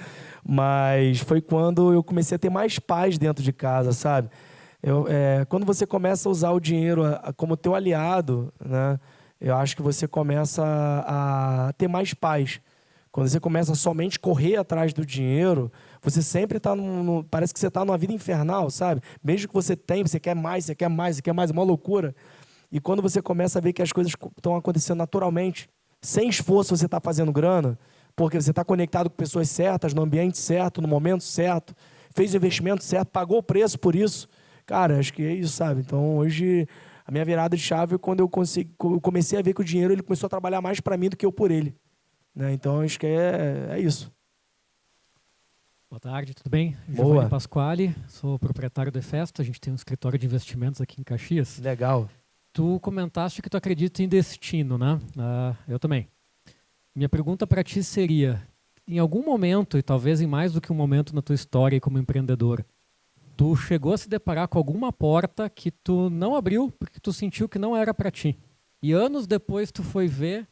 Mas foi quando eu comecei a ter mais paz dentro de casa, sabe? Quando você começa a usar o dinheiro como teu aliado, né? Eu acho que você começa a ter mais paz. Quando você começa a somente correr atrás do dinheiro, você sempre está parece que você está numa vida infernal, sabe? Mesmo que você tenha, você quer mais, você quer mais, você quer mais, uma loucura. E quando você começa a ver que as coisas estão acontecendo naturalmente, sem esforço você está fazendo grana, porque você está conectado com pessoas certas, no ambiente certo, no momento certo, fez o investimento certo, pagou o preço por isso. Cara, acho que é isso, sabe? Então, hoje, a minha virada de chave é quando eu comecei a ver que o dinheiro ele começou a trabalhar mais para mim do que eu por ele. Né? Então, acho que é isso. Boa tarde, tudo bem? Boa. Giovanni Pasquale, sou proprietário do Efesto, a gente tem um escritório de investimentos aqui em Caxias. Legal. Tu comentaste que tu acredita em destino, né? Eu também. Minha pergunta para ti seria, em algum momento, e talvez em mais do que um momento na tua história como empreendedor, tu chegou a se deparar com alguma porta que tu não abriu porque tu sentiu que não era para ti. E anos depois tu foi ver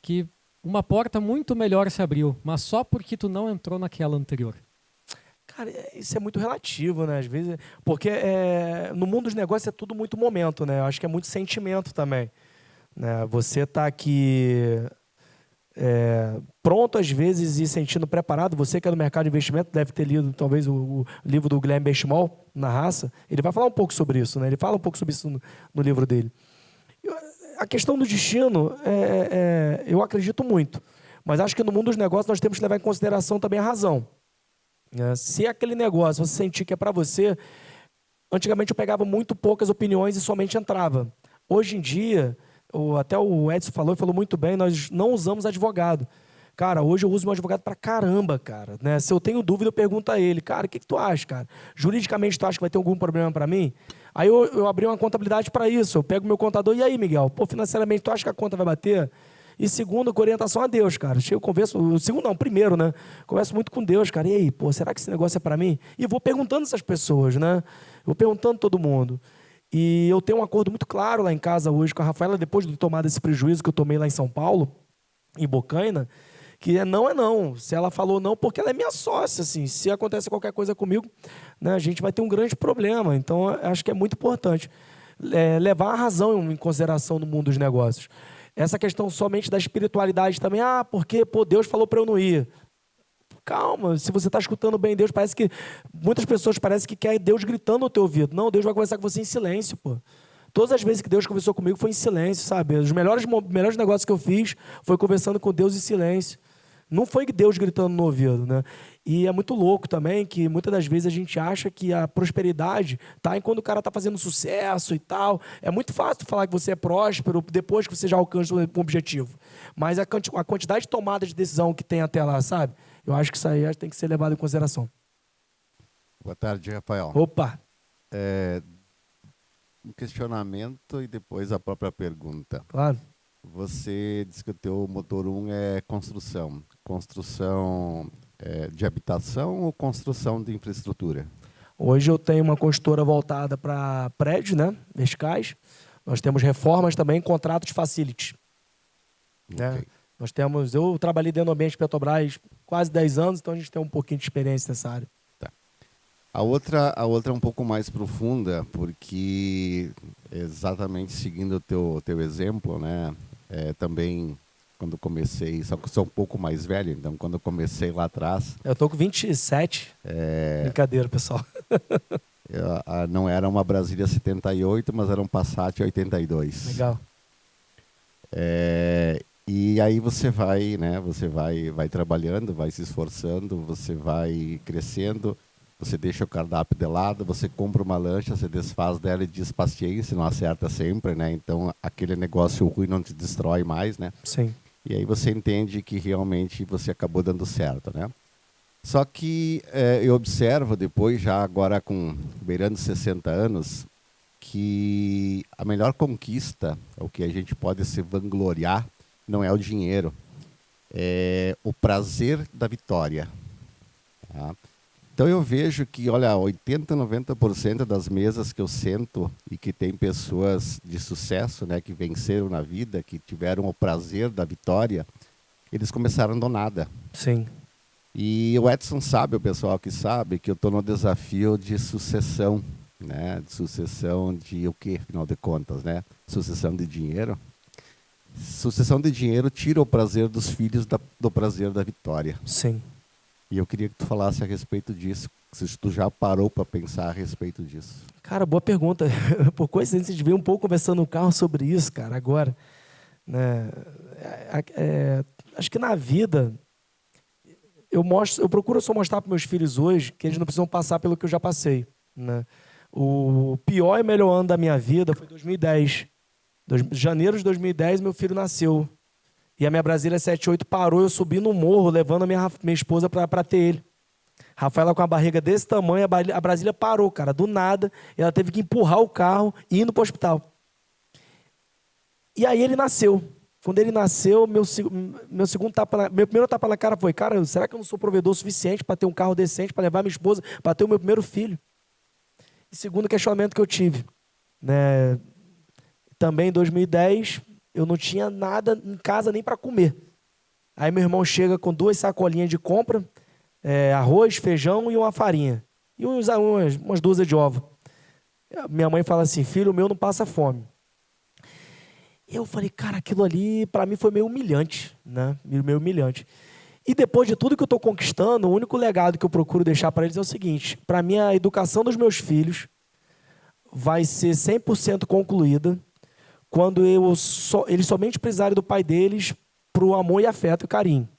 que uma porta muito melhor se abriu, mas só porque tu não entrou naquela anterior. Cara, isso é muito relativo, né? Às vezes, porque no mundo dos negócios é tudo muito momento, né? Eu acho que é muito sentimento também. Né? Você tá aqui pronto às vezes e sentindo preparado. Você que é do mercado de investimento deve ter lido talvez o livro do Glenn Benchimol, Na Raça. Ele vai falar um pouco sobre isso, né? Ele fala um pouco sobre isso no livro dele. a questão do destino, eu acredito muito. Mas acho que no mundo dos negócios nós temos que levar em consideração também a razão. Se aquele negócio você sentir que é para você, antigamente eu pegava muito poucas opiniões e somente entrava. Hoje em dia, até o Edson falou muito bem, nós não usamos advogado. Cara, hoje eu uso meu advogado pra caramba, cara. Né? Se eu tenho dúvida, eu pergunto a ele, cara, o que tu acha, cara? Juridicamente, tu acha que vai ter algum problema para mim? Aí eu abri uma contabilidade para isso. Eu pego meu contador, e aí, Miguel? Pô, financeiramente, tu acha que a conta vai bater? E segundo, com orientação a Deus, cara. Eu converso, segundo não, primeiro, né? Converso muito com Deus, cara. E aí, pô, será que esse negócio é para mim? E vou perguntando essas pessoas, né? Vou perguntando todo mundo. E eu tenho um acordo muito claro lá em casa hoje com a Rafaela, depois de tomar esse prejuízo que eu tomei lá em São Paulo, em Bocaina, que é não. Se ela falou não, porque ela é minha sócia, assim. Se acontece qualquer coisa comigo, né, a gente vai ter um grande problema. Então, acho que é muito importante levar a razão em consideração no mundo dos negócios. Essa questão somente da espiritualidade também, porque, Deus falou para eu não ir. Calma, se você está escutando bem Deus, parece que muitas pessoas parecem que querem Deus gritando no teu ouvido. Não, Deus vai conversar com você em silêncio, pô. Todas as vezes que Deus conversou comigo foi em silêncio, sabe? Os melhores negócios que eu fiz foi conversando com Deus em silêncio. Não foi Deus gritando no ouvido, né? E é muito louco também que muitas das vezes a gente acha que a prosperidade está em quando o cara está fazendo sucesso e tal. É muito fácil falar que você é próspero depois que você já alcança um objetivo. Mas a quantidade de tomada de decisão que tem até lá, sabe? Eu acho que isso aí tem que ser levado em consideração. Boa tarde, Rafael. Opa! Um questionamento e depois a própria pergunta. Claro. Você disse que o teu motor 1 é construção. Construção de habitação ou construção de infraestrutura? Hoje eu tenho uma construtora voltada para prédios, né? Verticais. Nós temos reformas também, contratos de facilities. Okay. Né? Eu trabalhei dentro do ambiente Petrobras quase 10 anos, então a gente tem um pouquinho de experiência nessa área. Tá. A outra é um pouco mais profunda, porque exatamente seguindo o teu exemplo, né? Também quando comecei, só que eu sou um pouco mais velho, então quando eu comecei lá atrás... Eu tô com 27. Brincadeira, pessoal. Não era uma Brasília 78, mas era um Passat 82. Legal. E aí você vai, né? Você vai trabalhando, vai se esforçando, você vai crescendo, você deixa o cardápio de lado, você compra uma lancha, você desfaz dela e diz paciência, não acerta sempre, né? Então aquele negócio ruim não te destrói mais, né? Sim. E aí você entende que realmente você acabou dando certo, né? Só que eu observo depois, já agora beirando 60 anos, que a melhor conquista, o que a gente pode se vangloriar, não é o dinheiro, é o prazer da vitória. Tá? Então eu vejo que, olha, 80, 90% das mesas que eu sento e que tem pessoas de sucesso, né, que venceram na vida, que tiveram o prazer da vitória, eles começaram do nada. Sim. E o Edson sabe, o pessoal que sabe, que eu estou no desafio de sucessão, né? De sucessão de o quê, afinal de contas, né? Sucessão de dinheiro. Sucessão de dinheiro tira o prazer dos filhos do prazer da vitória. Sim. E eu queria que tu falasse a respeito disso, se tu já parou para pensar a respeito disso. Cara, boa pergunta. Por coincidência, a gente veio um pouco conversando no carro sobre isso, cara, agora. Né? Acho que na vida, eu procuro só mostrar para meus filhos hoje que eles não precisam passar pelo que eu já passei. Né? O pior e melhor ano da minha vida foi 2010. Janeiro de 2010, meu filho nasceu. E a minha Brasília 78 parou, eu subi no morro, levando a minha esposa para ter ele. Rafaela com a barriga desse tamanho, a Brasília parou, cara, do nada. E ela teve que empurrar o carro e indo para o hospital. E aí ele nasceu. Quando ele nasceu, meu primeiro tapa na cara foi, cara, será que eu não sou provedor suficiente para ter um carro decente, para levar minha esposa, para ter o meu primeiro filho? E segundo questionamento que eu tive, né? Também em 2010, eu não tinha nada em casa nem para comer. Aí meu irmão chega com 2 sacolinhas de compra, arroz, feijão e uma farinha. E umas dúzias de ovo. Minha mãe fala assim, filho meu não passa fome. Eu falei, cara, aquilo ali para mim foi meio humilhante, né? Meio humilhante. E depois de tudo que eu estou conquistando, o único legado que eu procuro deixar para eles é o seguinte, para mim a educação dos meus filhos vai ser 100% concluída quando eles somente precisarem do pai deles para o amor e afeto e carinho.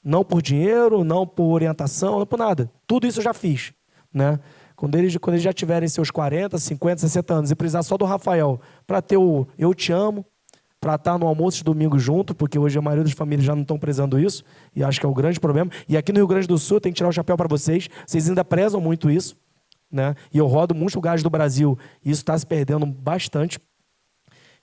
Não por dinheiro, não por orientação, não por nada. Tudo isso eu já fiz, né? Quando eles já tiverem seus 40, 50, 60 anos e precisar só do Rafael para ter o eu te amo, para estar no almoço de domingo junto, porque hoje a maioria das famílias já não estão prezando isso, e acho que é o grande problema. E aqui no Rio Grande do Sul, eu tenho que tirar o chapéu para vocês ainda prezam muito isso, né? E eu rodo muitos lugares do Brasil, e isso está se perdendo bastante.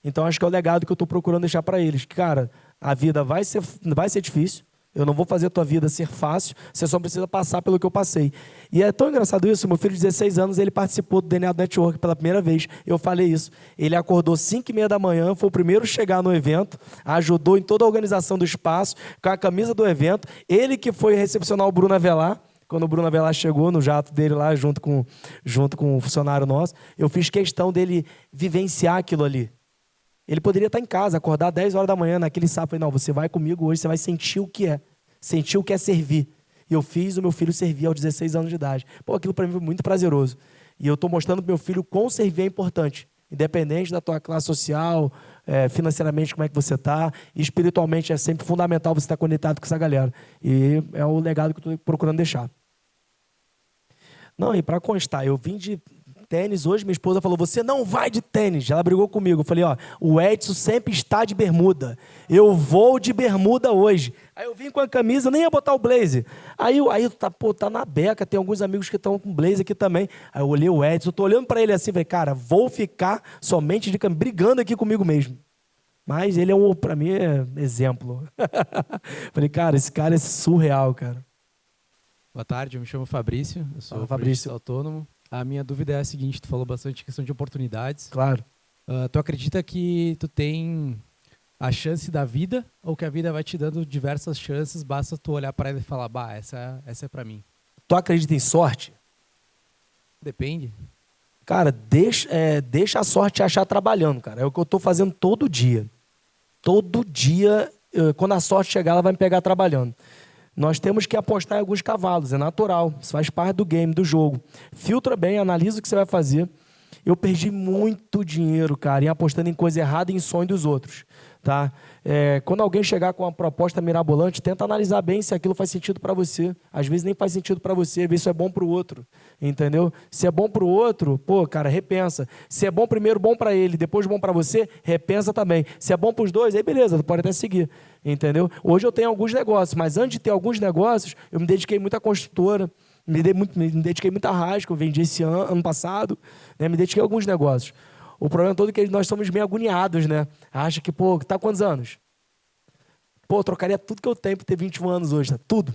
Então, acho que é o legado que eu estou procurando deixar para eles. Que, cara, a vida vai ser difícil, eu não vou fazer a tua vida ser fácil, você só precisa passar pelo que eu passei. E é tão engraçado isso, meu filho de 16 anos, ele participou do DNA Network pela primeira vez, eu falei isso. Ele acordou 5h30 da manhã, foi o primeiro a chegar no evento, ajudou em toda a organização do espaço, com a camisa do evento, ele que foi recepcionar o Bruno Avelar, quando o Bruno Avelar chegou no jato dele lá, junto com um funcionário nosso, eu fiz questão dele vivenciar aquilo ali. Ele poderia estar em casa, acordar 10 horas da manhã, naquele sábado. Falei, não, você vai comigo hoje, você vai sentir o que é. Sentir o que é servir. E eu fiz o meu filho servir aos 16 anos de idade. Pô, aquilo para mim foi muito prazeroso. E eu estou mostrando para o meu filho quão servir é importante. Independente da tua classe social, financeiramente como é que você está. E espiritualmente é sempre fundamental você estar conectado com essa galera. E é o legado que eu estou procurando deixar. Não, e para constar, eu vim de tênis hoje, minha esposa falou, você não vai de tênis. Ela brigou comigo. Eu falei, ó, o Edson sempre está de bermuda. Eu vou de bermuda hoje. Aí eu vim com a camisa, nem ia botar o blazer. Aí tá na beca, tem alguns amigos que estão com blazer aqui também. Aí eu olhei o Edson, eu tô olhando para ele assim, falei, cara, vou ficar somente de camisa, brigando aqui comigo mesmo. Mas ele para mim, é exemplo. Falei, cara, esse cara é surreal, cara. Boa tarde, eu me chamo Fabrício, eu sou Fabrício autônomo. A minha dúvida é a seguinte, tu falou bastante questão de oportunidades. Claro. Tu acredita que tu tem a chance da vida ou que a vida vai te dando diversas chances, basta tu olhar para ela e falar, bah, essa é para mim? Tu acredita em sorte? Depende. Cara, deixa a sorte te achar trabalhando, cara. É o que eu estou fazendo todo dia. Todo dia, quando a sorte chegar, ela vai me pegar trabalhando. Nós temos que apostar em alguns cavalos, é natural, isso faz parte do game, do jogo. Filtra bem, analisa o que você vai fazer. Eu perdi muito dinheiro, cara, em apostando em coisa errada e em sonho dos outros. Tá? Quando alguém chegar com uma proposta mirabolante, tenta analisar bem se aquilo faz sentido para você. Às vezes nem faz sentido para você, às vezes isso é bom para o outro. Entendeu? Se é bom para o outro, pô, cara, repensa. Se é bom primeiro, bom para ele, depois bom para você, repensa também. Se é bom para os dois, aí beleza, tu pode até seguir. Entendeu? Hoje eu tenho alguns negócios, mas antes de ter alguns negócios, eu me dediquei muito à construtora, me dediquei muito à Rasco, eu vendi esse ano passado, né? Me dediquei a alguns negócios. O problema todo é que nós somos meio agoniados, né? Acha que, pô, tá quantos anos? Pô, eu trocaria tudo que eu tenho por ter 21 anos hoje, tá? Tudo.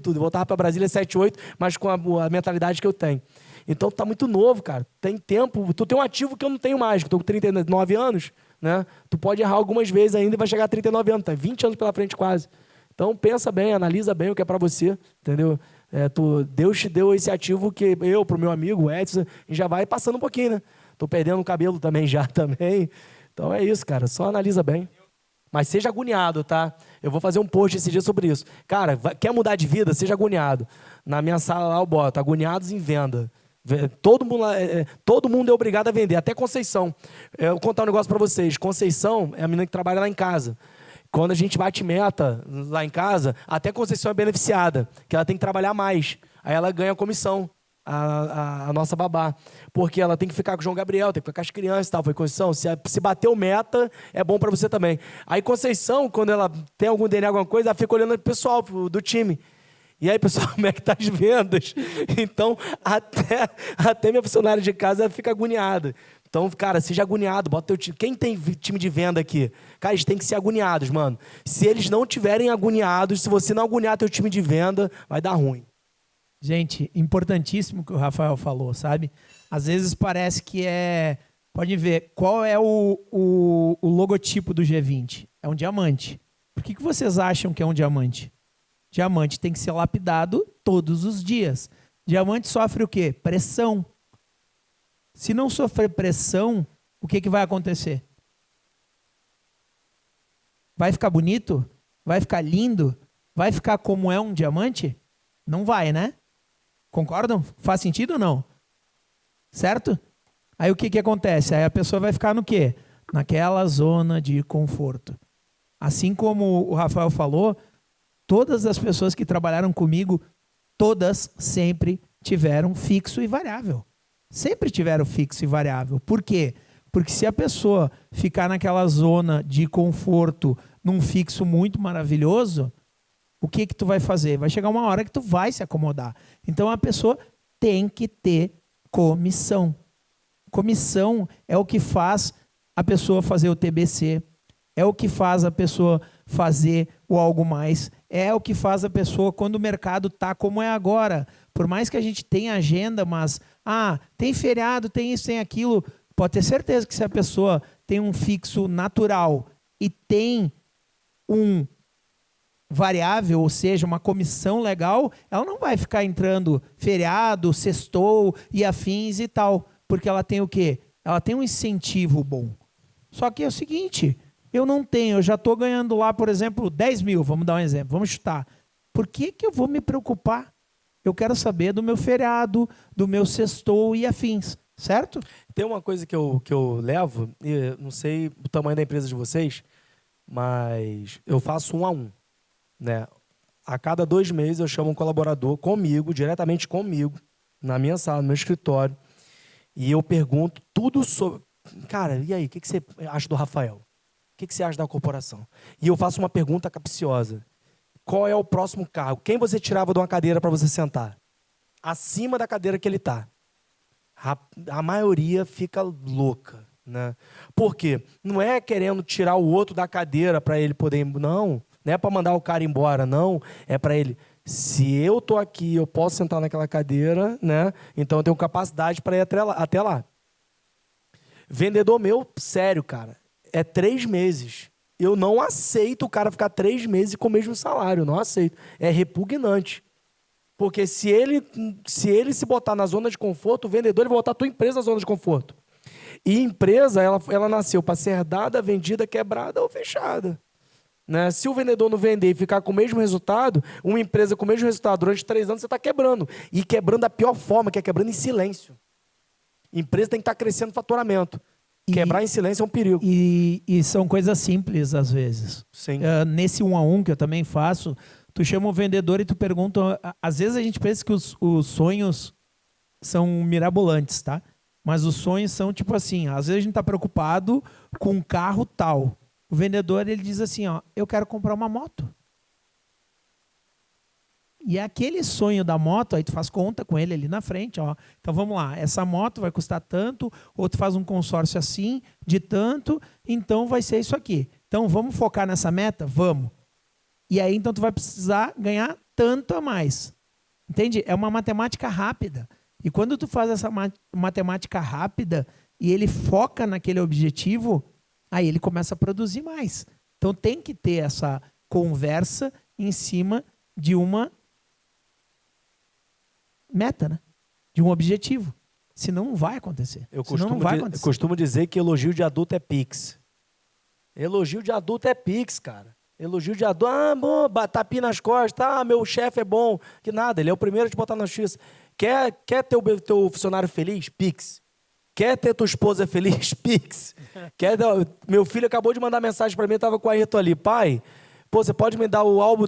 Eu voltava para Brasília 7, 8, mas com a mentalidade que eu tenho. Então, tu tá muito novo, cara. Tem tempo. Tu tem um ativo que eu não tenho mais, que eu tô com 39 anos, né? Tu pode errar algumas vezes ainda e vai chegar a 39 anos, tá? 20 anos pela frente quase. Então, pensa bem, analisa bem o que é para você, entendeu? Deus te deu esse ativo que eu, pro meu amigo, o Edson, já vai passando um pouquinho, né? Tô perdendo o cabelo também já também. Então é isso, cara. Só analisa bem. Mas seja agoniado, tá? Eu vou fazer um post esse dia sobre isso. Cara, quer mudar de vida? Seja agoniado. Na minha sala lá eu boto agoniados em venda. Todo mundo é obrigado a vender, até Conceição. Eu vou contar um negócio para vocês. Conceição é a menina que trabalha lá em casa. Quando a gente bate meta lá em casa, até Conceição é beneficiada, que ela tem que trabalhar mais. Aí ela ganha comissão. A nossa babá, porque ela tem que ficar com o João Gabriel, tem que ficar com as crianças e tal. Foi Conceição, se bateu meta, é bom para você também. Aí Conceição, quando ela tem algum DNA, alguma coisa, ela fica olhando o pessoal do time. E aí, pessoal, como é que tá as vendas? Então, até minha funcionária de casa fica agoniada. Então, cara, seja agoniado, bota teu time. Quem tem time de venda aqui? Cara, eles têm que ser agoniados, mano. Se eles não tiverem agoniados, se você não agoniar teu time de venda, vai dar ruim. Gente, importantíssimo o que o Rafael falou, sabe? Às vezes parece que Pode ver, qual é o logotipo do G20? É um diamante. Por que vocês acham que é um diamante? Diamante tem que ser lapidado todos os dias. Diamante sofre o quê? Pressão. Se não sofrer pressão, o que vai acontecer? Vai ficar bonito? Vai ficar lindo? Vai ficar como é um diamante? Não vai, né? Concordam? Faz sentido ou não? Certo? Aí o que acontece? Aí a pessoa vai ficar no quê? naquela zona de conforto. Assim como o Rafael falou, todas as pessoas que trabalharam comigo, todas sempre tiveram fixo e variável. Sempre tiveram fixo e variável. Por quê? Porque se a pessoa ficar naquela zona de conforto, num fixo muito maravilhoso, o que tu vai fazer? Vai chegar uma hora que tu vai se acomodar. Então a pessoa tem que ter comissão. Comissão é o que faz a pessoa fazer o TBC, é o que faz a pessoa fazer o algo mais, é o que faz a pessoa, quando o mercado tá como é agora, por mais que a gente tenha agenda, mas tem feriado, tem isso, tem aquilo, pode ter certeza que se a pessoa tem um fixo natural e tem um variável, ou seja, uma comissão legal, ela não vai ficar entrando feriado, sextou e afins e tal, porque ela tem o quê? Ela tem um incentivo bom. Só que é o seguinte, eu não tenho, eu já estou ganhando lá, por exemplo, 10 mil, vamos dar um exemplo, vamos chutar. Por que eu vou me preocupar? Eu quero saber do meu feriado, do meu sextou e afins, certo? Tem uma coisa que eu levo, e não sei o tamanho da empresa de vocês, mas eu faço 1 a 1, né? A cada 2 meses eu chamo um colaborador comigo, diretamente comigo, na minha sala, no meu escritório, e eu pergunto tudo sobre... Cara, e aí, o que você acha do Rafael? O que você acha da corporação? E eu faço uma pergunta capciosa. Qual é o próximo cargo? Quem você tirava de uma cadeira para você sentar? Acima da cadeira que ele está. A maioria fica louca, né? Por quê? Não é querendo tirar o outro da cadeira para ele poder... Não é para mandar o cara embora, não. É para ele... Se eu estou aqui, eu posso sentar naquela cadeira, né? Então eu tenho capacidade para ir até lá. Vendedor meu, sério, cara, é 3 meses. Eu não aceito o cara ficar 3 meses com o mesmo salário. Não aceito. É repugnante. Porque se ele se botar na zona de conforto, o vendedor ele vai botar a tua empresa na zona de conforto. E empresa, ela nasceu para ser herdada, vendida, quebrada ou fechada. Né? Se o vendedor não vender e ficar com o mesmo resultado, uma empresa com o mesmo resultado durante 3 anos, você está quebrando. E quebrando da pior forma, que é quebrando em silêncio. Empresa tem que estar crescendo faturamento. Quebrar em silêncio é um perigo. E são coisas simples, às vezes. Sim. Nesse 1 a 1 que eu também faço, tu chama o vendedor e tu pergunta... Às vezes a gente pensa que os sonhos são mirabolantes, tá? Mas os sonhos são tipo assim, às vezes a gente está preocupado com um carro tal. O vendedor ele diz assim, eu quero comprar uma moto. E é aquele sonho da moto, aí tu faz conta com ele ali na frente, Então vamos lá, essa moto vai custar tanto, ou tu faz um consórcio assim, de tanto, então vai ser isso aqui. Então vamos focar nessa meta? Vamos. E aí então tu vai precisar ganhar tanto a mais. Entende? É uma matemática rápida. E quando tu faz essa matemática rápida e ele foca naquele objetivo, aí ele começa a produzir mais. Então tem que ter essa conversa em cima de uma meta, né? De um objetivo. Senão não vai acontecer. Eu costumo dizer que elogio de adulto é pix. Elogio de adulto é pix, cara. Elogio de adulto, bom, tapinha nas costas, meu chefe é bom. Que nada, ele é o primeiro a te botar na justiça. Quer ter o teu funcionário feliz? Pix. Quer ter tua esposa feliz? Pix. Meu filho acabou de mandar mensagem para mim, eu estava com o Ayrton ali. Pai, você pode me dar o álbum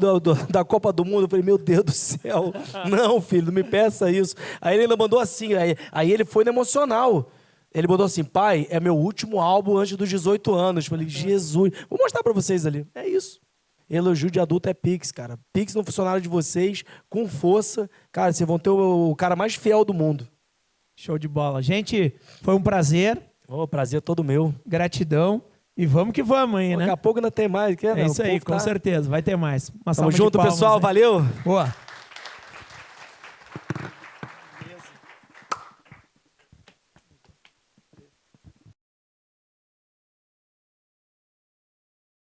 da Copa do Mundo? Eu falei, meu Deus do céu. Não, filho, não me peça isso. Aí ele ainda mandou assim, aí ele foi no emocional. Ele mandou assim, pai, é meu último álbum antes dos 18 anos. Eu falei, Jesus. Vou mostrar para vocês ali. É isso. Elogio de adulto é Pix, cara. Pix no funcionário de vocês, com força. Cara, vocês vão ter o cara mais fiel do mundo. Show de bola. Gente, foi um prazer. Prazer todo meu. Gratidão. E vamos que vamos aí, né? Daqui a pouco ainda tem mais. É isso aí, com certeza. Vai ter mais. Tamo junto, pessoal. Valeu. Boa.